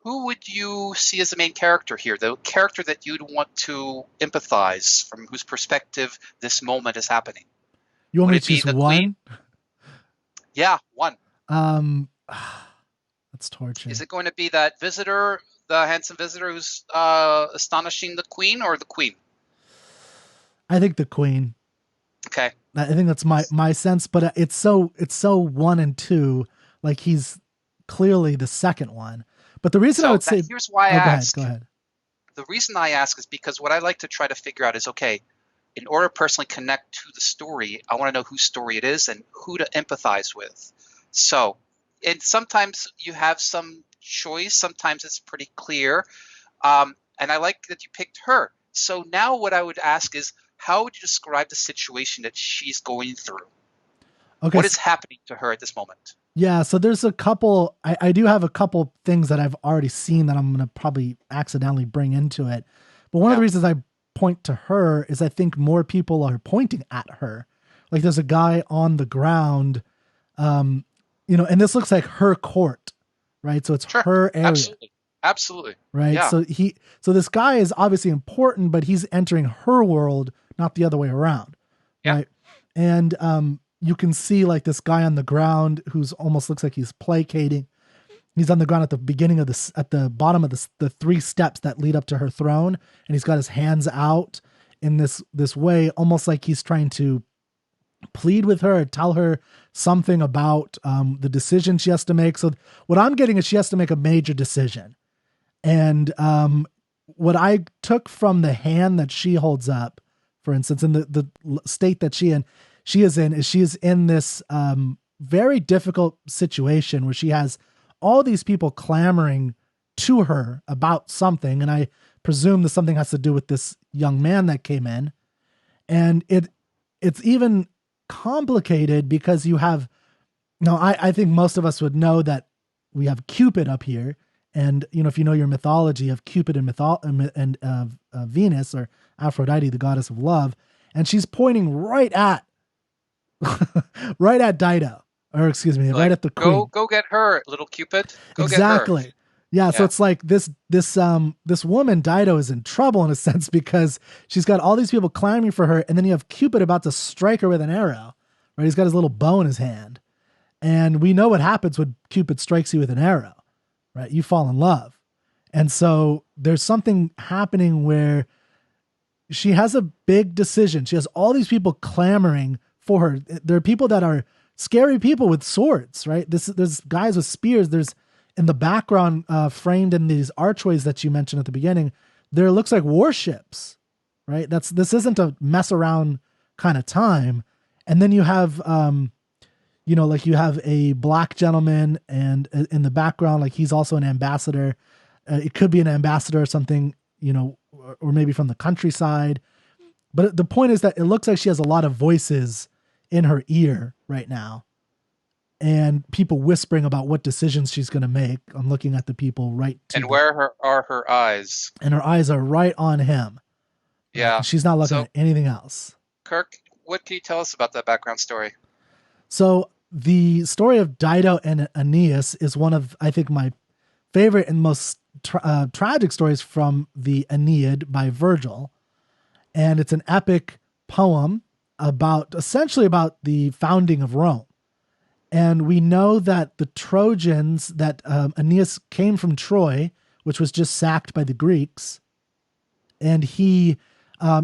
Who would you see as the main character here? The character that you'd want to empathize, from whose perspective this moment is happening? You want Would me it to be choose the queen? one? Yeah, one. Um, that's Is torture. it going to be that visitor, the handsome visitor who's astonishing the queen, or the queen? I think the queen. Okay. I think that's my sense, but it's so one and two, like he's clearly the second one. But the reason I So would say, here's why I oh, go ask. ahead. The reason I ask is because what I like to try to figure out is, okay, in order to personally connect to the story, I want to know whose story it is and who to empathize with. So, and sometimes you have some choice, sometimes it's pretty clear. And I like that you picked her. So now what I would ask is, how would you describe the situation that she's going through? Okay, What is happening to her at this moment? yeah, so there's a couple. I do have a couple things that I've already seen that I'm going to probably accidentally bring into it. But one of the Yeah, reasons I point to her is I think more people are pointing at her. Like there's a guy on the ground, um, and this looks like her court, right? So it's sure. her area, Absolutely. Absolutely. right? Yeah. So this guy is obviously important, but he's entering her world, not the other way around, Yeah. right? And you can see like this guy on the ground who's almost looks like he's placating. He's on the ground at the beginning of this, at the bottom of the three steps that lead up to her throne, and he's got his hands out in this way, almost like he's trying to plead with her, tell her something about the decision she has to make. So what I'm getting is she has to make a major decision, and what I took from the hand that she holds up, for instance, in the state that she is in this very difficult situation where she has all these people clamoring to her about something, and I presume that something has to do with this young man that came in, and it's even complicated because you have no. I think most of us would know that we have Cupid up here, and if you know your mythology of Cupid and Venus or Aphrodite, the goddess of love, and she's pointing right at right at Dido, or excuse me, right Like, at the go queen. go get her, little Cupid. Go get her. Exactly. Yeah, so Yeah. it's like this woman Dido is in trouble in a sense because she's got all these people clamoring for her, and then you have Cupid about to strike her with an arrow. Right? He's got his little bow in his hand. And we know what happens when Cupid strikes you with an arrow, right? You fall in love. And so there's something happening where she has a big decision. She has all these people clamoring for her. There are people that are scary people with swords, right? There's guys with spears. There's in the background, framed in these archways that you mentioned at the beginning. There looks like warships, right? This isn't a mess around kind of time. And then you have, like you have a black gentleman, and in the background, like he's also an ambassador. It could be an ambassador or something, or maybe from the countryside. But the point is that it looks like she has a lot of voices in her ear right now, and people whispering about what decisions she's going to make. I'm looking at the people right to And where are her eyes? and her eyes are right on him. Right? Yeah. And she's not looking So, at anything else. Kirk, what can you tell us about that background story? So the story of Dido and Aeneas is one of, I think, my favorite and most tragic stories from the Aeneid by Virgil. And it's an epic poem essentially about the founding of Rome. And we know that the Trojans, that Aeneas came from Troy, which was just sacked by the Greeks. And he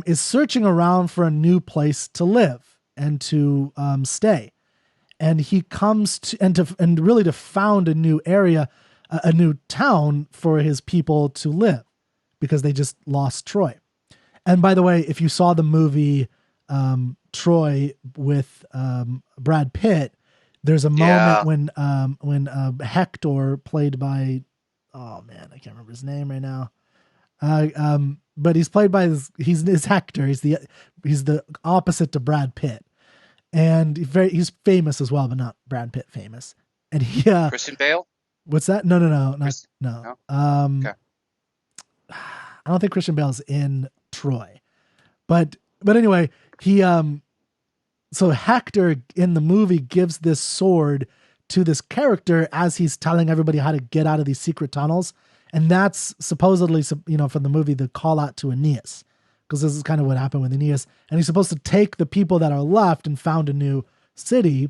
is searching around for a new place to live and to stay. And he comes to and really to found a new area, a new town for his people to live, because they just lost Troy. And by the way, if you saw the movie Troy with Brad Pitt, there's a moment when Hector, played by, oh man, I can't remember his name right now. But he's played by he's Hector. He's the opposite to Brad Pitt, and he's famous as well, but not Brad Pitt famous. And he Christian Bale? what's that? No, not no. No? Okay. I don't think Christian Bale's in Troy, but anyway, he so Hector in the movie gives this sword to this character as he's telling everybody how to get out of these secret tunnels. And that's supposedly, from the movie, the call out to Aeneas, because this is kind of what happened with Aeneas. And he's supposed to take the people that are left and found a new city.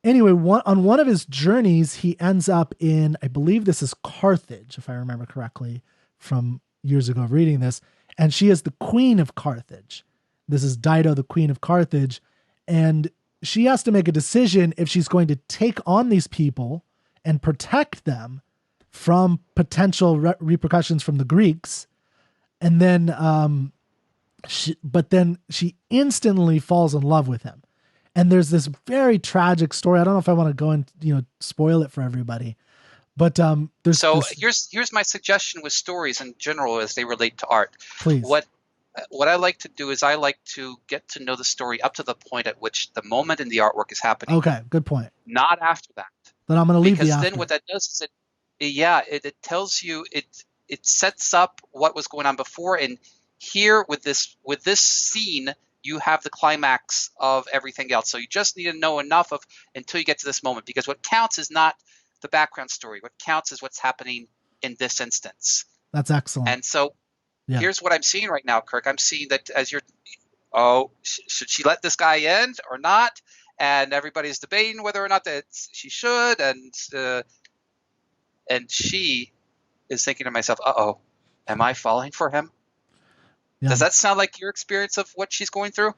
Anyway, on one of his journeys, he ends up in, I believe this is Carthage, if I remember correctly from years ago of reading this. And she is the queen of Carthage. This is Dido, the queen of Carthage, and she has to make a decision if she's going to take on these people and protect them from potential repercussions from the Greeks. And then, but then she instantly falls in love with him. And there's this very tragic story. I don't know if I want to go and, spoil it for everybody, but there's So this, here's my suggestion with stories in general as they relate to art. please. What I like to do is I like to get to know the story up to the point at which the moment in the artwork is happening. Okay, good point. Not after that. Then I'm going to leave the Because after. then what that does is it tells you, it sets up what was going on before, and here with this scene you have the climax of everything else. So you just need to know enough of until you get to this moment, because what counts is not the background story. What counts is what's happening in this instance. That's excellent. And so Yeah. here's what I'm seeing right now, Kirk. I'm seeing that as you're, should she let this guy in or not? And everybody's debating whether or not that she should. And she is thinking to myself, uh-oh, am I falling for him? Yeah. Does that sound like your experience of what she's going through?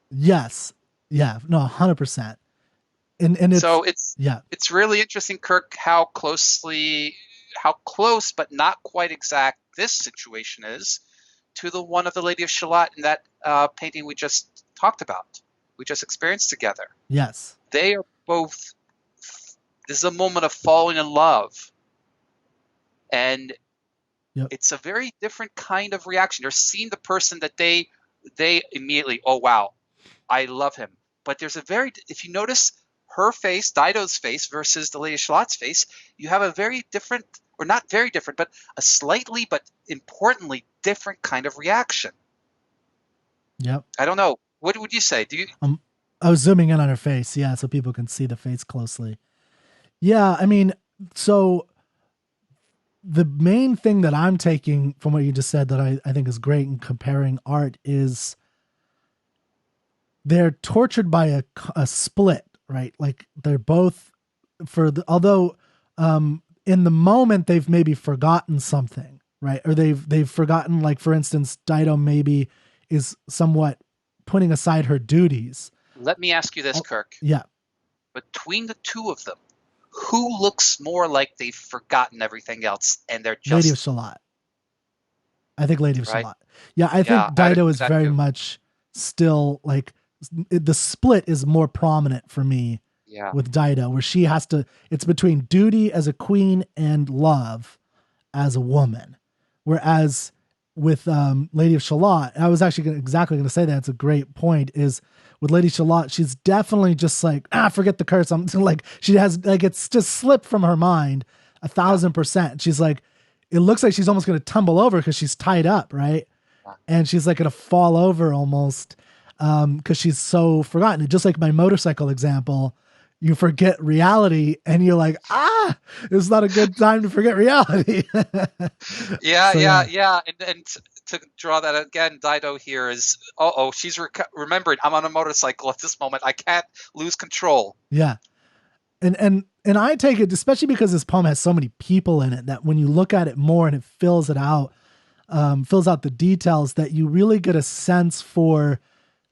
Yes. Yeah. No, 100%. And it's really interesting, Kirk, how close but not quite exact this situation is to the one of the Lady of Shalott in that painting we just talked about, we just experienced together. Yes. They are both, this is a moment of falling in love. And it's a very different kind of reaction. They're seeing the person that they immediately, oh, wow, I love him. But there's if you notice her face, Dido's face versus the Lady of Shalott's face, you have a very different, or not very different, but a slightly, but importantly, different kind of reaction. Yep. I don't know. What would you say? I was zooming in on her face, yeah, so people can see the face closely. Yeah, I mean, so the main thing that I'm taking from what you just said that I think is great in comparing art is they're tortured by a split, right? Like they're both although in the moment they've maybe forgotten something, right? Or they've forgotten, like, for instance, Dido maybe is somewhat putting aside her duties. Let me ask you this, Kirk. Yeah. Between the two of them, who looks more like they've forgotten everything else and they're just... Lady of Shalott. I think Lady of Shalott. Yeah, I think Dido is very much still, like, the split is more prominent for me with Dido, where she has to, it's between duty as a queen and love as a woman. Whereas with Lady of Shalott, I was actually exactly going to say that, it's a great point, is with Lady Shalott, she's definitely just like, forget the curse. I'm like, she has, like, it's just slipped from her mind 1,000%. She's like, it looks like she's almost going to tumble over because she's tied up, right? And she's like going to fall over almost because she's so forgotten. And just like my motorcycle example, you forget reality and you're like, it's not a good time to forget reality. Yeah. And to draw that again, Dido here is, she's remembered, I'm on a motorcycle at this moment. I can't lose control. Yeah. And I take it, especially because this poem has so many people in it, that when you look at it more and it fills out the details, that you really get a sense for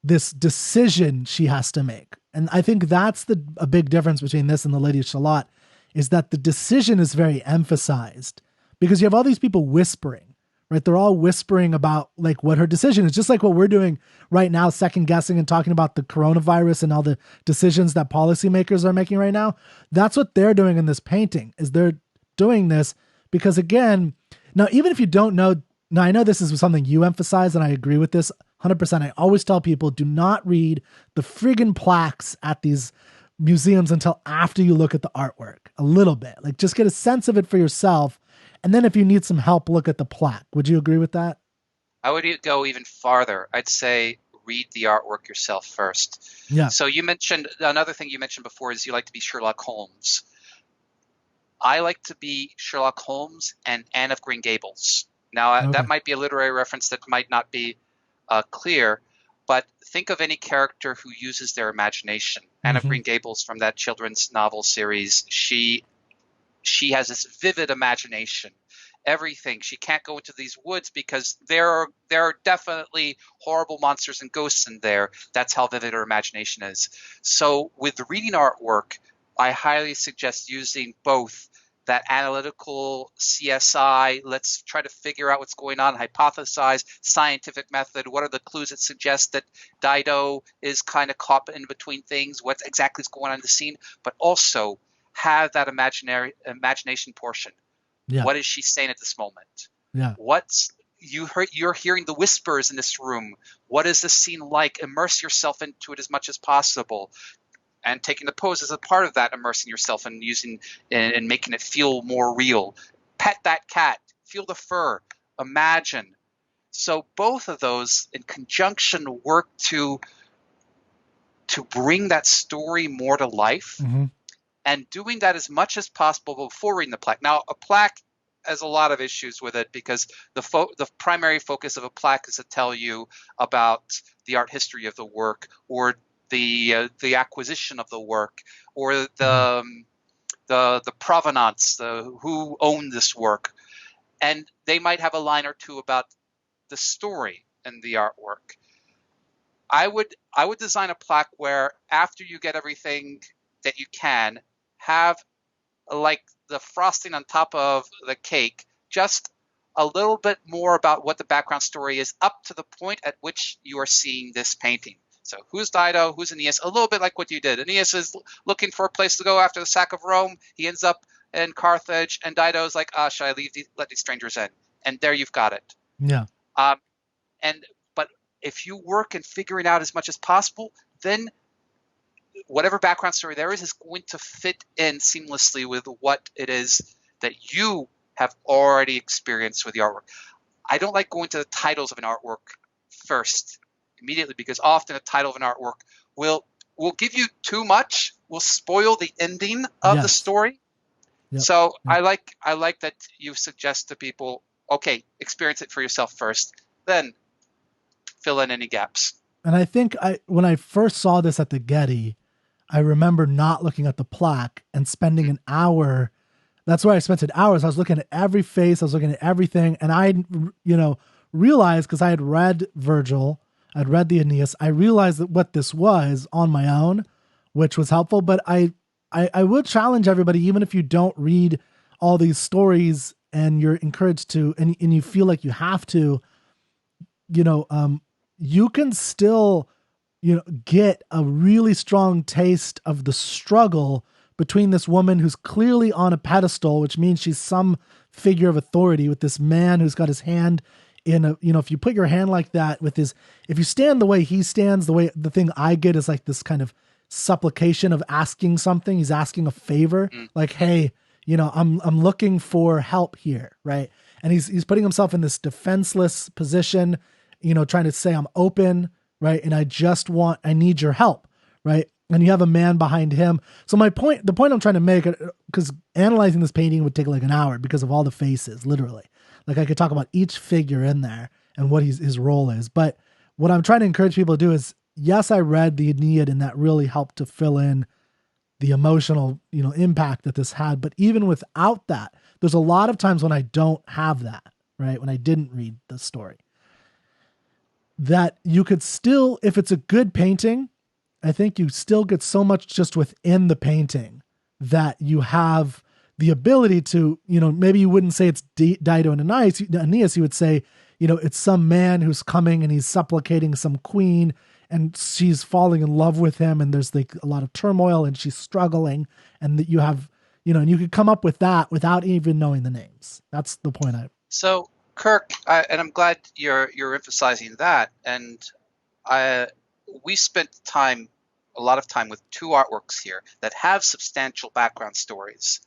this decision she has to make. And I think that's a big difference between this and the Lady of Shalott, is that the decision is very emphasized because you have all these people whispering, right? They're all whispering about, like, what her decision is, just like what we're doing right now, second guessing and talking about the coronavirus and all the decisions that policymakers are making right now. That's what they're doing in this painting, is they're doing this because, again, now, even if you don't know, now I know this is something you emphasize and I agree with this 100%. I always tell people, do not read the friggin' plaques at these museums until after you look at the artwork a little bit. Like, just get a sense of it for yourself. And then if you need some help, look at the plaque. Would you agree with that? I would go even farther. I'd say read the artwork yourself first. Yeah. So you mentioned, another thing you mentioned before is you like to be Sherlock Holmes. I like to be Sherlock Holmes and Anne of Green Gables. Now, that might be a literary reference that might not be clear, but think of any character who uses their imagination. Anne of Green Gables from that children's novel series, she has this vivid imagination, everything. She can't go into these woods because there are definitely horrible monsters and ghosts in there. That's how vivid her imagination is. So with reading artwork, I highly suggest using both that analytical CSI, let's try to figure out what's going on, hypothesize, scientific method, what are the clues that suggest that Dido is kind of caught in between things, what exactly is going on in the scene, but also have that imagination portion. Yeah. What is she saying at this moment? Yeah. What's you're hearing the whispers in this room. What is this scene like? Immerse yourself into it as much as possible. And taking the pose is a part of that, immersing yourself and using and making it feel more real. Pet that cat, feel the fur, imagine. So both of those in conjunction work to bring that story more to life, Mm-hmm. and doing that as much as possible before reading the plaque. Now, a plaque has a lot of issues with it because the primary focus of a plaque is to tell you about the art history of the work, or the acquisition of the work, or the provenance, the who owned this work, and they might have a line or two about the story and the artwork. I would design a plaque where after you get everything that you can, have like the frosting on top of the cake, just a little bit more about what the background story is up to the point at which you are seeing this painting. So who's Dido? Who's Aeneas? A little bit like what you did. Aeneas is looking for a place to go after the sack of Rome. He ends up in Carthage, and Dido's like, should I let these strangers in? And there you've got it. Yeah. Um, and but if you work in figuring out as much as possible, then whatever background story there is going to fit in seamlessly with what it is that you have already experienced with the artwork. I don't like going to the titles of an artwork first immediately, because often the title of an artwork will give you too much, will spoil the ending of the story. Yep. So Yep. I like that you suggest to people, okay, experience it for yourself first, then fill in any gaps. And I think when I first saw this at the Getty, I remember not looking at the plaque and spending an hour. That's where I spent an hour. I was looking at every face. I was looking at everything. And I, realized, because I had read Virgil, I'd read the Aeneas, I realized that what this was on my own, which was helpful. But I would challenge everybody, even if you don't read all these stories and you're encouraged to, and you feel like you have to, you can still, get a really strong taste of the struggle between this woman who's clearly on a pedestal, which means she's some figure of authority, with this man who's got his hand in a, if you put your hand like that with his, if you stand the way he stands, the thing I get is like this kind of supplication of asking something. He's asking a favor, like, hey, I'm looking for help here. Right. And he's putting himself in this defenseless position, trying to say, I'm open. Right. And I need your help. Right. And you have a man behind him. So the point I'm trying to make, because analyzing this painting would take like an hour because of all the faces, literally. Like I could talk about each figure in there and what his role is. But what I'm trying to encourage people to do is, yes, I read the Aeneid and that really helped to fill in the emotional, impact that this had. But even without that, there's a lot of times when I don't have that, right? When I didn't read the story, that you could still, if it's a good painting, I think you still get so much just within the painting that you have the ability to, maybe you wouldn't say it's Dido and Aeneas, you would say, it's some man who's coming and he's supplicating some queen and she's falling in love with him, and there's like a lot of turmoil and she's struggling, and that you have, and you could come up with that without even knowing the names. That's the point. So Kirk, and I'm glad you're emphasizing that. And we spent a lot of time with two artworks here that have substantial background stories.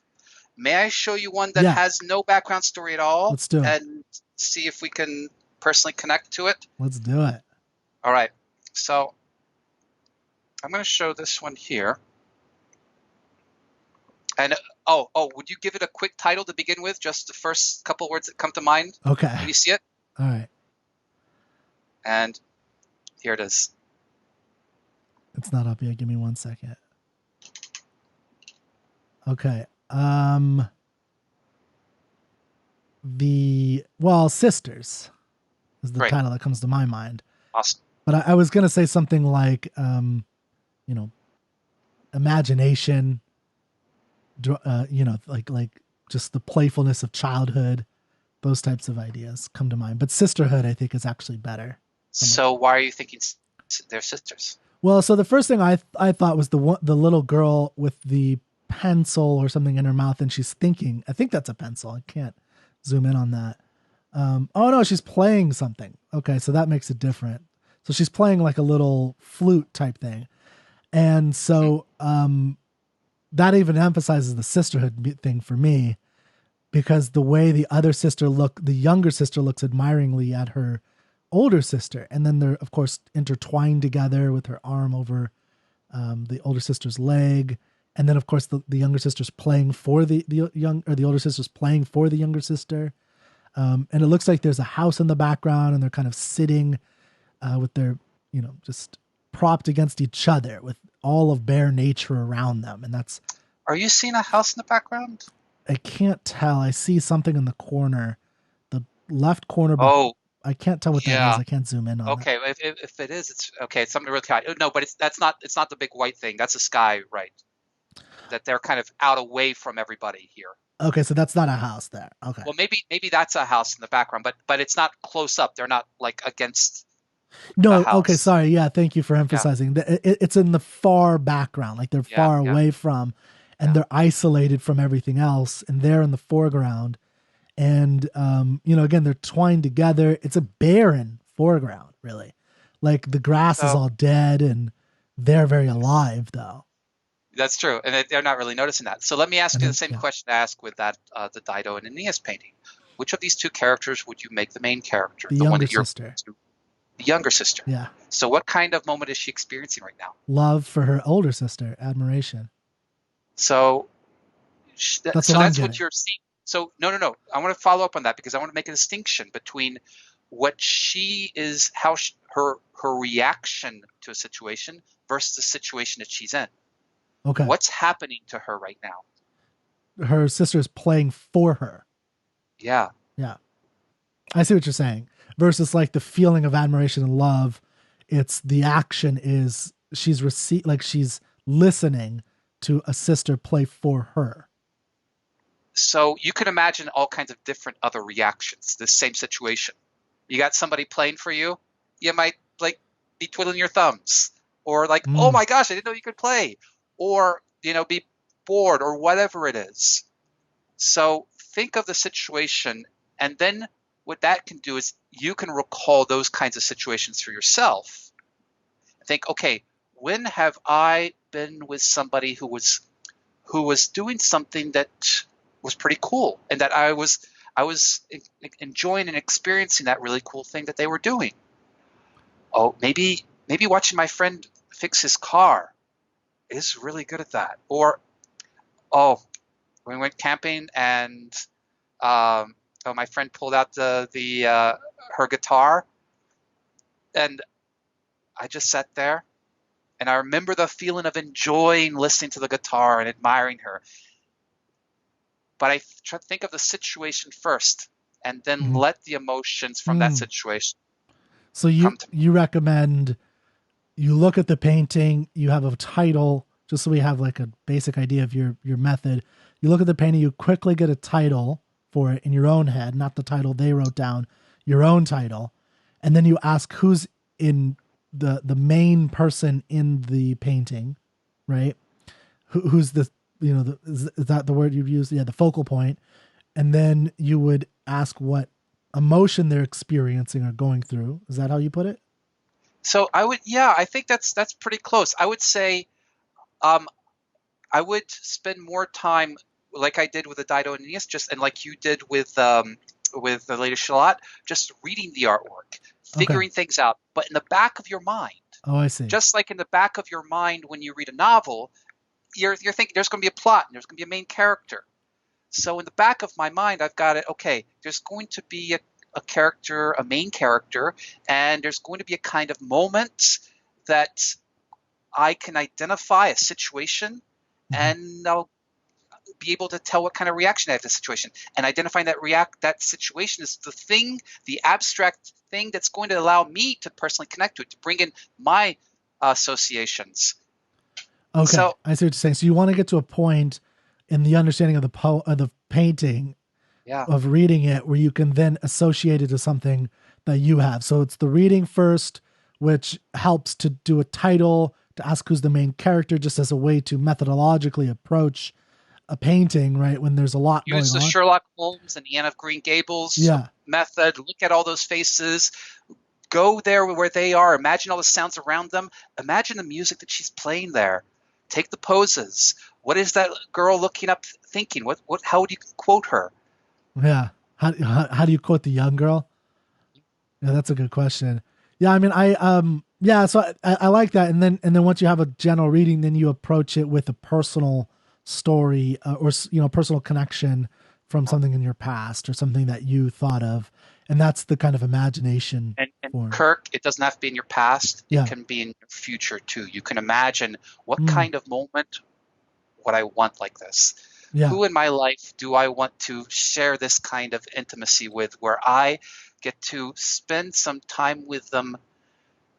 May I show you one that has no background story at all? Let's do it. And see if we can personally connect to it? Let's do it. All right. So I'm going to show this one here. And would you give it a quick title to begin with? Just the first couple words that come to mind? Okay. Can you see it? All right. And here it is. It's not up yet. Give me 1 second. Okay. Sisters is the Great. title that comes to my mind. Awesome. But I was going to say something like, you know, imagination, like just the playfulness of childhood. Those types of ideas come to mind. But sisterhood, I think, is actually better. So why are you thinking they're sisters? Well, so the first thing I thought was the little girl with the pencil or something in her mouth, and she's thinking. I think that's a pencil. I can't zoom in on that. Oh no, she's playing something. Okay, so that makes it different. So she's playing like a little flute type thing, and so that even emphasizes the sisterhood thing for me, because the way the younger sister looks admiringly at her older sister, and then they're of course intertwined together with her arm over the older sister's leg, and then of course the younger sister's playing for the older sister's playing for the younger sister, and it looks like there's a house in the background, and they're kind of sitting with their just propped against each other with all of bare nature around them, and that's. Are you seeing a house in the background? I can't tell. I see something in the corner, the left corner. Oh, I can't tell what that is. I can't zoom in on it. Okay, if it is, it's okay. It's something really kind. No, but that's not. It's not the big white thing. That's a sky, right? That they're kind of out away from everybody here. Okay, so that's not a house there. Okay. Well, maybe that's a house in the background, but it's not close up. They're not like against. No. The house. Okay. Sorry. Yeah. Thank you for emphasizing that. It's in the far background, like they're far away from, and they're isolated from everything else, and they're in the foreground. And again, they're twined together. It's a barren foreground, really. Like the grass is all dead, and they're very alive, though. That's true, and they're not really noticing that. So let me ask you the same question I asked with that the Dido and Aeneas painting. Which of these two characters would you make the main character? The younger sister. The younger sister. Yeah. So what kind of moment is she experiencing right now? Love for her older sister, admiration. So that's what you're seeing. So no. I want to follow up on that because I want to make a distinction between what she is, her reaction to a situation versus the situation that she's in. Okay. What's happening to her right now? Her sister is playing for her. Yeah. Yeah. I see what you're saying. Versus like the feeling of admiration and love, it's the action is she's listening to a sister play for her. So you can imagine all kinds of different other reactions. This same situation. You got somebody playing for you, you might like be twiddling your thumbs, or like, oh my gosh, I didn't know you could play, or be bored, or whatever it is. So think of the situation, and then what that can do is you can recall those kinds of situations for yourself. Think, okay, when have I been with somebody who was doing something that was pretty cool, and that I was enjoying and experiencing that really cool thing that they were doing. Oh, maybe watching my friend fix his car is really good at that. Or, we went camping and my friend pulled out her guitar, and I just sat there, and I remember the feeling of enjoying listening to the guitar and admiring her. But I try to think of the situation first, and then let the emotions from that situation. So you recommend you look at the painting, you have a title, just so we have like a basic idea of your method. You look at the painting, you quickly get a title for it in your own head, not the title they wrote down, your own title. And then you ask who's in the main person in the painting, right? Who's the, is that the word you'd use? Yeah, the focal point. And then you would ask what emotion they're experiencing or going through. Is that how you put it? So I think that's pretty close. I would say, I would spend more time like I did with the Dido and Aeneas, and like you did with the Lady Shalott, just reading the artwork, figuring things out, but in the back of your mind. Oh, I see. Just like in the back of your mind when you read a novel, you're thinking there's going to be a plot and there's going to be a main character. So in the back of my mind, I've got it. Okay, there's going to be a character, a main character, and there's going to be a kind of moment that I can identify, a situation, and be able to tell what kind of reaction I have to the situation, and identifying that situation is the thing, the abstract thing that's going to allow me to personally connect to it, to bring in my associations. Okay, So I see what you're saying. So you want to get to a point in the understanding of the painting, yeah, of reading it, where you can then associate it to something that you have. So it's the reading first, which helps to do a title, to ask who's the main character, just as a way to methodologically approach a painting, right? When there's a lot use going the on. Sherlock Holmes and the Anne of Green Gables Yeah. method. Look at all those faces. Go there where they are. Imagine all the sounds around them. Imagine the music that she's playing there. Take the poses. What is that girl looking up thinking? How would you quote her? Yeah. How do you quote the young girl? Yeah, that's a good question. Yeah, I mean, yeah, so I like that, and then once you have a general reading, then you approach it with a personal story, or personal connection from something in your past or something that you thought of, and that's the kind of imagination And form. Kirk, it doesn't have to be in your past. It Yeah, can be in your future too. You can imagine what mm, kind of moment would I want like this? yeah. Who in my life do I want to share this kind of intimacy with, where I get to spend some time with them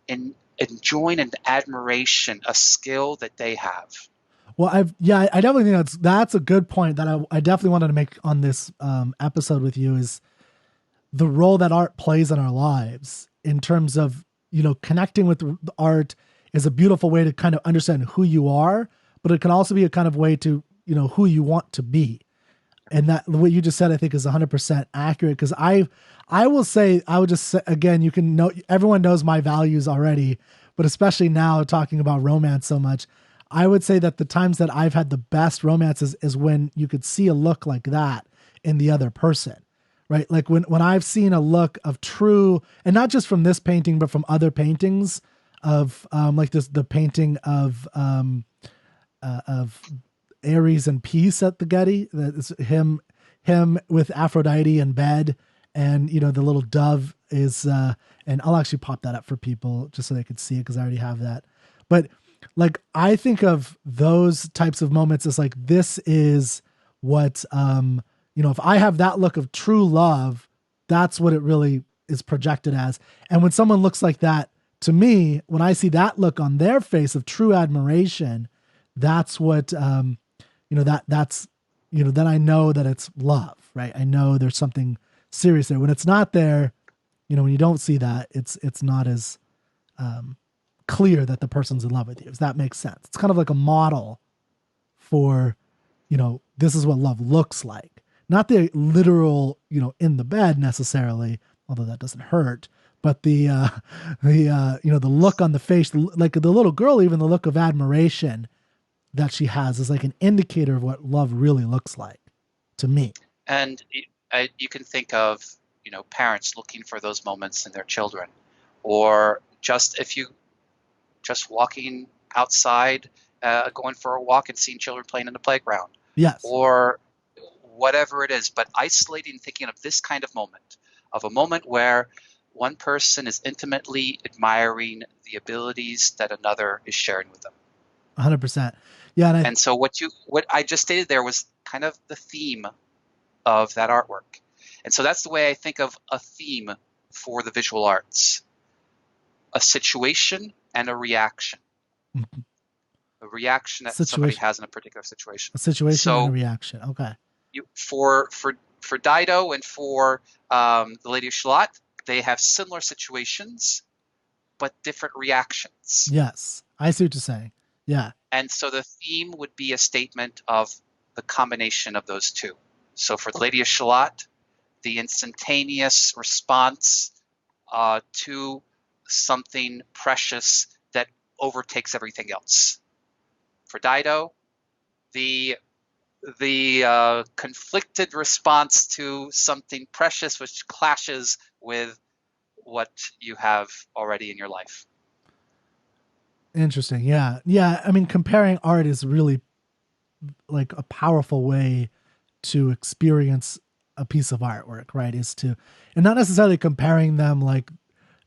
in enjoying and admiration, a skill that they have? Well, I definitely think that's a good point that I definitely wanted to make on this episode with you, is the role that art plays in our lives, in terms of, connecting with the art is a beautiful way to kind of understand who you are, but it can also be a kind of way to, who you want to be. And that what you just said, I think, is 100% accurate. Because I will say, I would just say, again, you can know, everyone knows my values already, but especially now talking about romance so much, I would say that the times that I've had the best romances is when you could see a look like that in the other person, right? Like when I've seen a look of true, and not just from this painting, but from other paintings of, like the painting of Ares and Peace at the Getty. That is him with Aphrodite in bed, and the little dove is. And I'll actually pop that up for people just so they could see it, because I already have that. But like, I think of those types of moments as like, this is what, if I have that look of true love, that's what it really is projected as. And when someone looks like that to me, when I see that look on their face of true admiration, that's what, that's, then I know that it's love, right? I know there's something serious there. When it's not there, when you don't see that, it's not as clear that the person's in love with you. Does that make sense? It's kind of like a model for, this is what love looks like. Not the literal, in the bed necessarily, although that doesn't hurt, but the look on the face, like the little girl, even the look of admiration that she has is like an indicator of what love really looks like to me. And you can think of, parents looking for those moments in their children, or just if you just walking outside, going for a walk and seeing children playing in the playground, Yes. or whatever it is, but isolating, thinking of this kind of a moment where one person is intimately admiring the abilities that another is sharing with them. 100%. Yeah. And so what I just stated there was kind of the theme of that artwork. And so that's the way I think of a theme for the visual arts: a situation and a reaction. Mhm. A reaction that somebody Situation, has in a particular situation. a situation and a So reaction. Okay. for Dido and for the Lady of Shalott, they have similar situations but different reactions. Yes. I see what you're saying. Yeah. And so the theme would be a statement of the combination of those two. So for the Lady of Shalott, the instantaneous response to something precious that overtakes everything else. For Dido, the conflicted response to something precious which clashes with what you have already in your life. Interesting. Yeah. Yeah. I mean, comparing art is really like a powerful way to experience a piece of artwork, right? Is to, and not necessarily comparing them like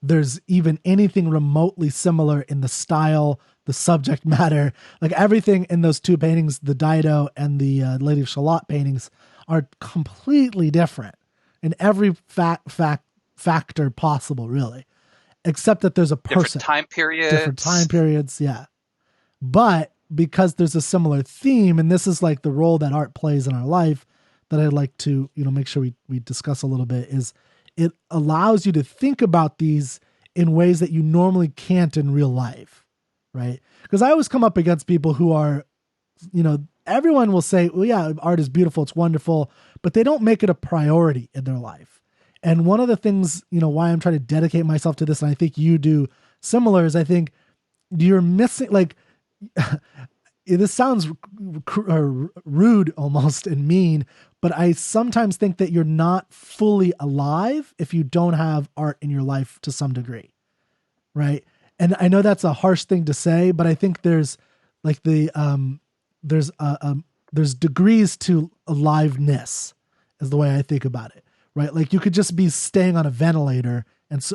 there's even anything remotely similar in the style, the subject matter. Like everything in those two paintings, the Dido and the Lady of Shalott paintings, are completely different in every factor possible, really, except that there's a person, different time periods. Yeah. But because there's a similar theme, and this is like the role that art plays in our life that I'd like to, make sure we discuss a little bit, is it allows you to think about these in ways that you normally can't in real life. Right. Because I always come up against people who are, everyone will say, well, yeah, art is beautiful, it's wonderful, but they don't make it a priority in their life. And one of the things, why I'm trying to dedicate myself to this, and I think you do similar, is I think you're missing, like, this sounds rude almost and mean, but I sometimes think that you're not fully alive if you don't have art in your life to some degree. Right. And I know that's a harsh thing to say, but I think there's like there's degrees to aliveness is the way I think about it. Right. Like you could just be staying on a ventilator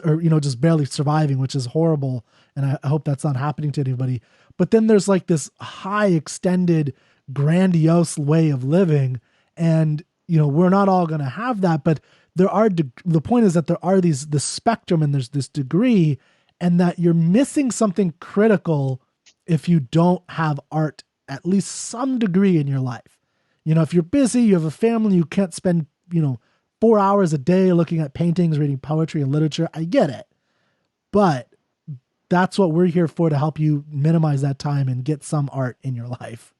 or just barely surviving, which is horrible. And I hope that's not happening to anybody. But then there's like this high extended, grandiose way of living. And, we're not all going to have that, but there are, the point is that there are the spectrum and there's this degree, and that you're missing something critical if you don't have art, at least some degree in your life. If you're busy, you have a family, you can't spend, 4 hours a day looking at paintings, reading poetry and literature. I get it. But that's what we're here for, to help you minimize that time and get some art in your life.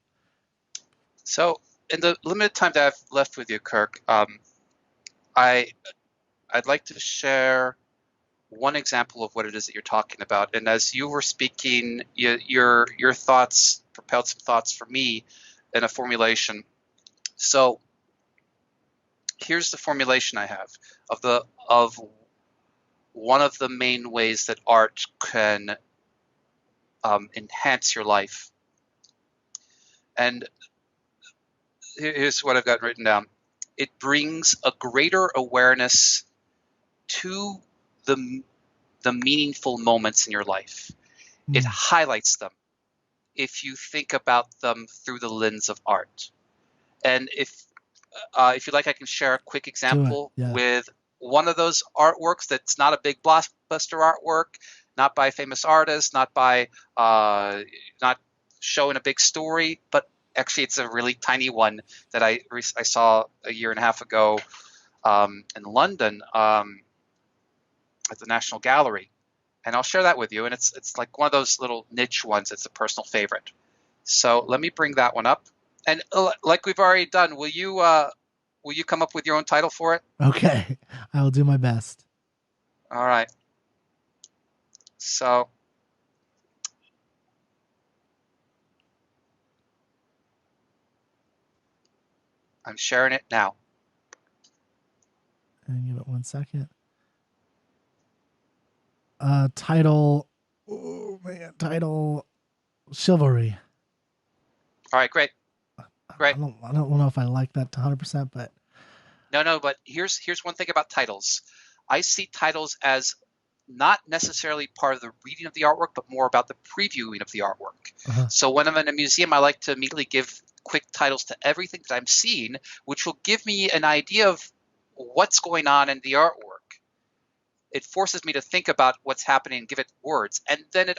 So in the limited time that I've left with you, Kirk, I'd like to share one example of what it is that you're talking about. And as you were speaking, your thoughts propelled some thoughts for me in a formulation. So here's the formulation I have of one of the main ways that art can enhance your life. And here's what I've got written down. It brings a greater awareness to the meaningful moments in your life. It highlights them if you think about them through the lens of art. And if you'd like, I can share a quick example with one of those artworks that's not a big blockbuster artwork, not by a famous artist, not showing a big story, but actually it's a really tiny one that I saw a year and a half ago in London at the National Gallery. And I'll share that with you. And it's like one of those little niche ones. It's a personal favorite. So let me bring that one up. And like we've already done, will you come up with your own title for it? Okay, I will do my best. All right. So I'm sharing it now. And give it 1 second. Title. Oh man, title. Chivalry. All right, great. Great. I don't know if I like that 100%, but no. But here's one thing about titles. I see titles as not necessarily part of the reading of the artwork, but more about the previewing of the artwork. Uh-huh. So when I'm in a museum, I like to immediately give quick titles to everything that I'm seeing, which will give me an idea of what's going on in the artwork. It forces me to think about what's happening and give it words. And then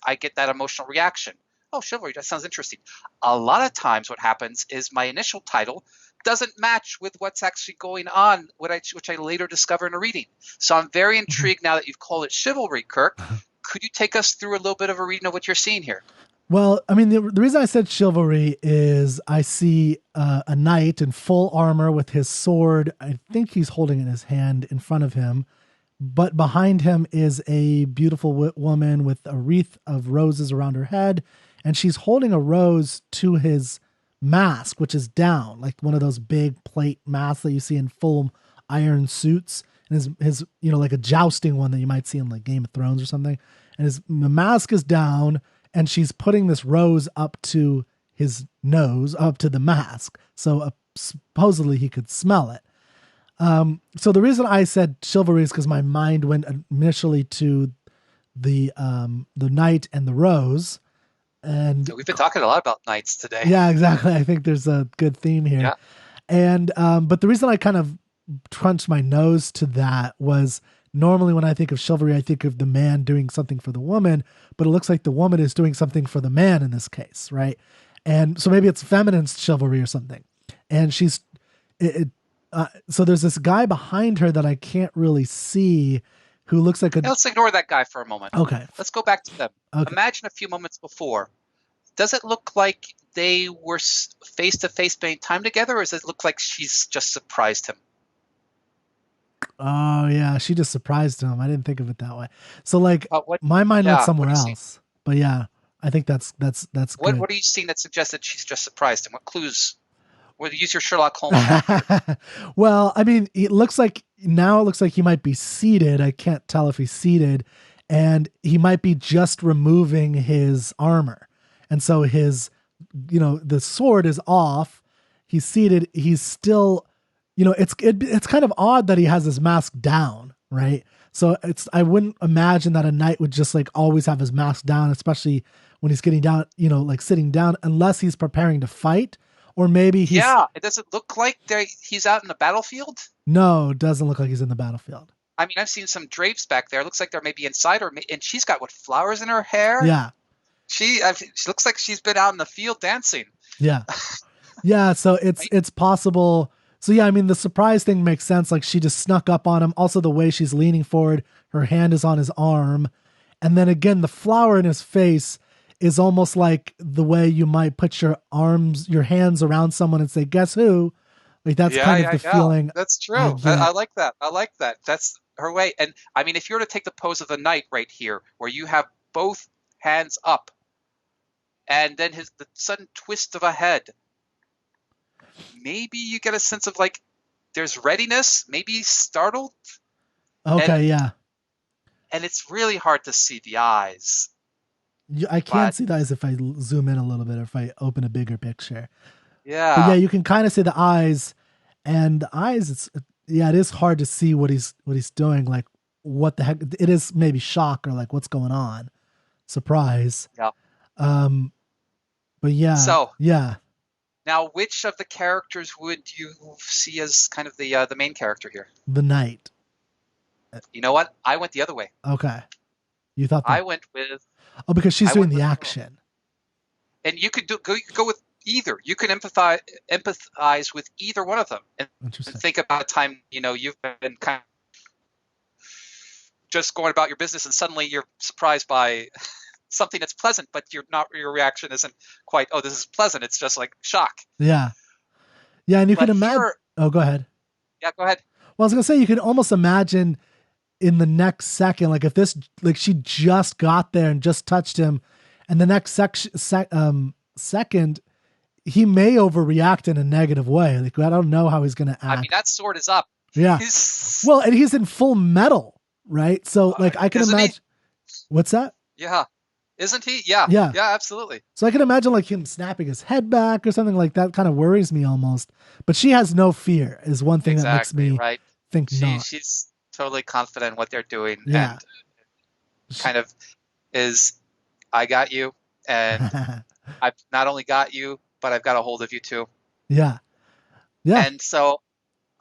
I get that emotional reaction. Oh, chivalry, that sounds interesting. A lot of times what happens is my initial title doesn't match with what's actually going on, which I later discover in a reading. So I'm very intrigued now that you've called it chivalry, Kirk. Could you take us through a little bit of a reading of what you're seeing here? Well, I mean, the reason I said chivalry is I see a knight in full armor with his sword. I think he's holding it in his hand in front of him. But behind him is a beautiful woman with a wreath of roses around her head. And she's holding a rose to his mask, which is down, like one of those big plate masks that you see in full iron suits. And his like a jousting one that you might see in like Game of Thrones or something. And the mask is down, and she's putting this rose up to his nose, up to the mask. So supposedly he could smell it. So the reason I said chivalry is because my mind went initially to the knight and the rose, and We've been talking a lot about knights today. yeah, exactly. I think there's a good theme here. Yeah. And but the reason I kind of crunched my nose to that was normally when I think of chivalry, I think of the man doing something for the woman, but it looks like the woman is doing something for the man in this case, right? And so maybe it's feminine chivalry or something. And so there's this guy behind her that I can't really see who looks like a Now let's ignore that guy for a moment. okay. Let's go back to them. Okay. Imagine a few moments before. Does it look like they were face to face spending time together, or does it look like she's just surprised him? Oh yeah, she just surprised him. I didn't think of it that way. So like What? my mind went Yeah. What somewhere do you see? else. But yeah, I think that's good. What are you seeing that suggests that she's just surprised him? What clues? Well, use your Sherlock Holmes hat. Well, I mean, it looks like he might be seated. I can't tell if he's seated, and he might be just removing his armor. And so the sword is off. He's seated. He's still, it's kind of odd that he has his mask down, right? So I wouldn't imagine that a knight would just like always have his mask down, especially when he's getting down, like sitting down, unless he's preparing to fight, or maybe he's Yeah. It doesn't look like he's out in the battlefield. no, doesn't look like he's in the battlefield. I mean, I've seen some drapes back there. It looks like they're maybe inside, and she's got what, flowers in her hair. Yeah, She looks like she's been out in the field dancing. yeah, yeah. So Right? it's possible. So yeah, I mean the surprise thing makes sense. Like she just snuck up on him. Also the way she's leaning forward, her hand is on his arm, and then again the flower in his face is almost like the way you might put your hands around someone and say, "Guess who?" Like that's Yeah, kind of yeah, the yeah. feeling That's I true. get. I like that. I like that. That's her way. And I mean, if you were to take the pose of the knight right here, where you have both hands up, and then the sudden twist of a head, maybe you get a sense of like there's readiness, maybe startled, Okay, and yeah. it's really hard to see the eyes. I can't But see the eyes if I zoom in a little bit or if I open a bigger picture. But yeah, yeah, you can kind of see the eyes, and the eyes. Yeah, it is hard to see what he's doing. Like what the heck? It is maybe shock or like what's going on, surprise. yeah. Um, but yeah, So yeah, now, which of the characters would you see as kind of the main character here? the night. You know what? I went the other way. Okay, you thought I the went with because she's I doing went the with the girl. action. And you could go with either. You can empathize with either one of them, and Interesting. think about a time you've been kind of just going about your business, and suddenly you're surprised by something that's pleasant, but your reaction isn't quite, oh, this is pleasant. It's just like shock. Yeah, yeah, and you can But imagine. here, Oh, go ahead. yeah, go ahead. Well, I was gonna say you can almost imagine in the next second, like if this, like she just got there and just touched him, and the next second, he may overreact in a negative way. Like I don't know how he's gonna I mean, act. that sword is up. Yeah. He's, Well, and he's in full metal, right? So like I can isn't he? imagine. What's that? Yeah, isn't he? Yeah, Yeah. yeah, absolutely. So I can imagine like him snapping his head back or something like that. Kind of worries me almost. But she has no fear. Is one thing that makes Exactly me right. think not. She's totally confident in what they're doing, Yeah. and kind of is, I got you, and I've not only got you, but I've got a hold of you too. Yeah. Yeah. And so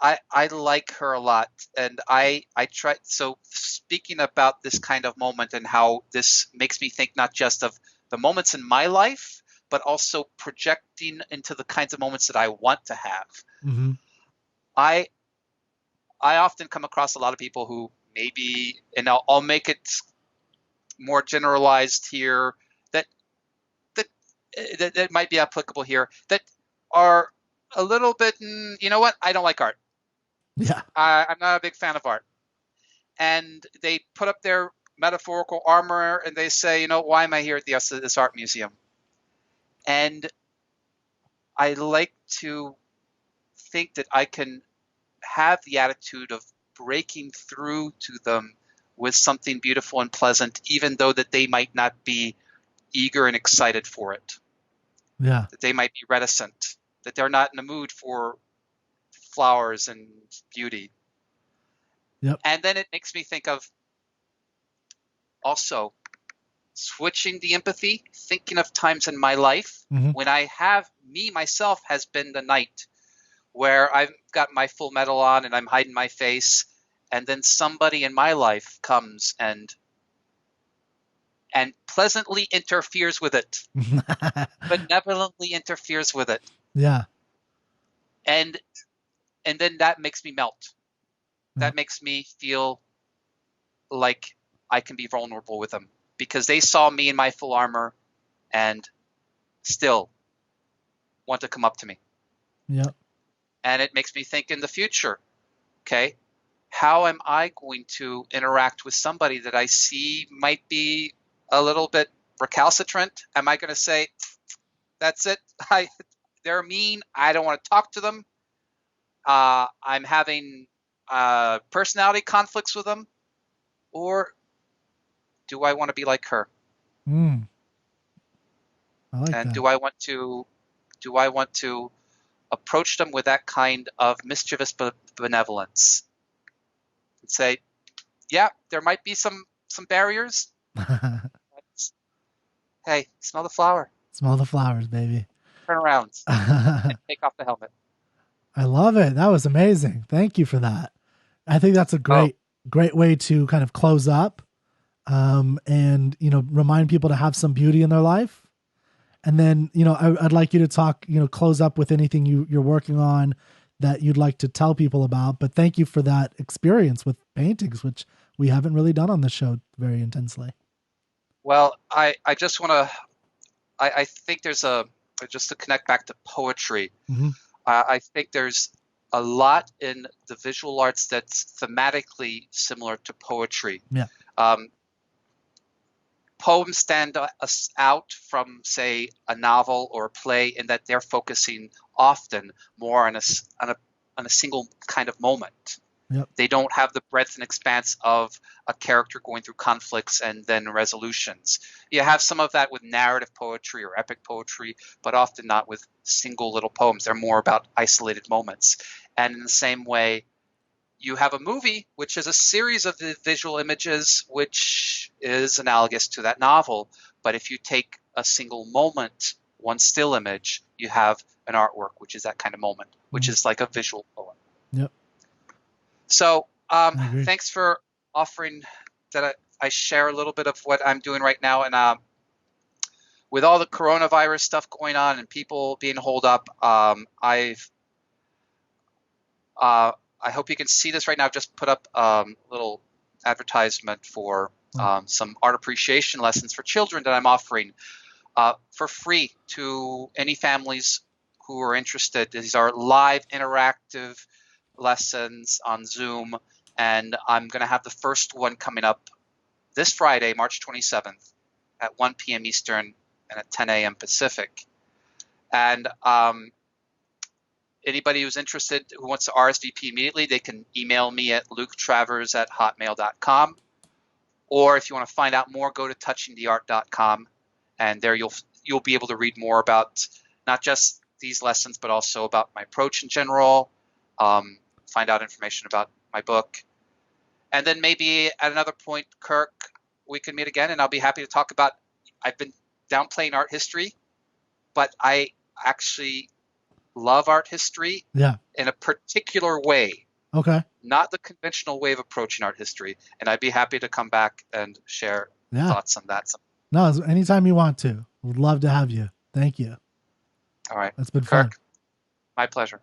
I like her a lot, and I try. So speaking about this kind of moment and how this makes me think not just of the moments in my life, but also projecting into the kinds of moments that I want to have. hmm I I often come across a lot of people who maybe, and I'll make it more generalized here, that that that might be applicable here, that are a little bit, you know what? I don't like art. Yeah. I'm not a big fan of art. And they put up their metaphorical armor and they say, why am I here at this art museum? And I like to think that I can have the attitude of breaking through to them with something beautiful and pleasant, even though that they might not be eager and excited for it, Yeah. that they might be reticent, that they're not in the mood for flowers and beauty. Yep. And then it makes me think of also switching the empathy, thinking of times in my life Hmm. when I have, me myself has been the knight where I've got my full metal on and I'm hiding my face, and then somebody in my life comes and pleasantly interferes with it, benevolently interferes with it, Yeah. and then that makes me melt. Yeah. That makes me feel like I can be vulnerable with them because they saw me in my full armor and still want to come up to me. Yep. And it makes me think in the future, okay, how am I going to interact with somebody that I see might be a little bit recalcitrant? Am I going to say, that's it, they're mean, I don't want to talk to them, I'm having personality conflicts with them, or do I want to be like her? Mm, I like And that. do I want to approach them with that kind of mischievous benevolence and say, yeah, there might be some barriers. But, hey, smell the flower. Smell the flowers, baby. Turn around I and take off the helmet. love it. That was amazing. Thank you for that. I think that's a Oh, great way to kind of close up, and remind people to have some beauty in their life. And then I'd like you to talk, close up with anything you're working on that you'd like to tell people about. But thank you for that experience with paintings, which we haven't really done on the show very intensely. well, I just want to, I think there's just to connect back to poetry, Hmm. I think there's a lot in the visual arts that's thematically similar to poetry. Yeah. Um, Poems stand us out from, say, a novel or a play in that they're focusing often more on on a single kind of moment. Yep. They don't have the breadth and expanse of a character going through conflicts and then resolutions. You have some of that with narrative poetry or epic poetry, but often not with single little poems. They're more about isolated moments. And in the same way, you have a movie, which is a series of visual images, which is analogous to that novel. But if you take a single moment, one still image, you have an artwork, which is that kind of moment, which Mhm. is like a visual poem. Yep. So I agree. thanks for offering that I share a little bit of what I'm doing right now. And with all the coronavirus stuff going on and people being holed up, uh, I hope you can see this right now. I've just put up a little advertisement for Oh, some art appreciation lessons for children that I'm offering for free to any families who are interested. These are live interactive lessons on Zoom, and I'm going to have the first one coming up this Friday, March 27th at 1 p.m. Eastern and at 10 a.m. Pacific. And anybody who's interested who wants to RSVP immediately, they can email me at luctravers@hotmail.com. Or if you want to find out more, go to touchingtheart.com, and there you'll be able to read more about not just these lessons, but also about my approach in general. Find out information about my book, and then maybe at another point, Kirk, we can meet again, and I'll be happy to talk about. I've been downplaying art history, but I actually love art history yeah. in a particular way, Okay. not the conventional way of approaching art history. And I'd be happy to come back and share Yeah. thoughts on that. No, anytime you want to. Would love to have you. Thank you. All right, That's been fun. Kirk, my pleasure.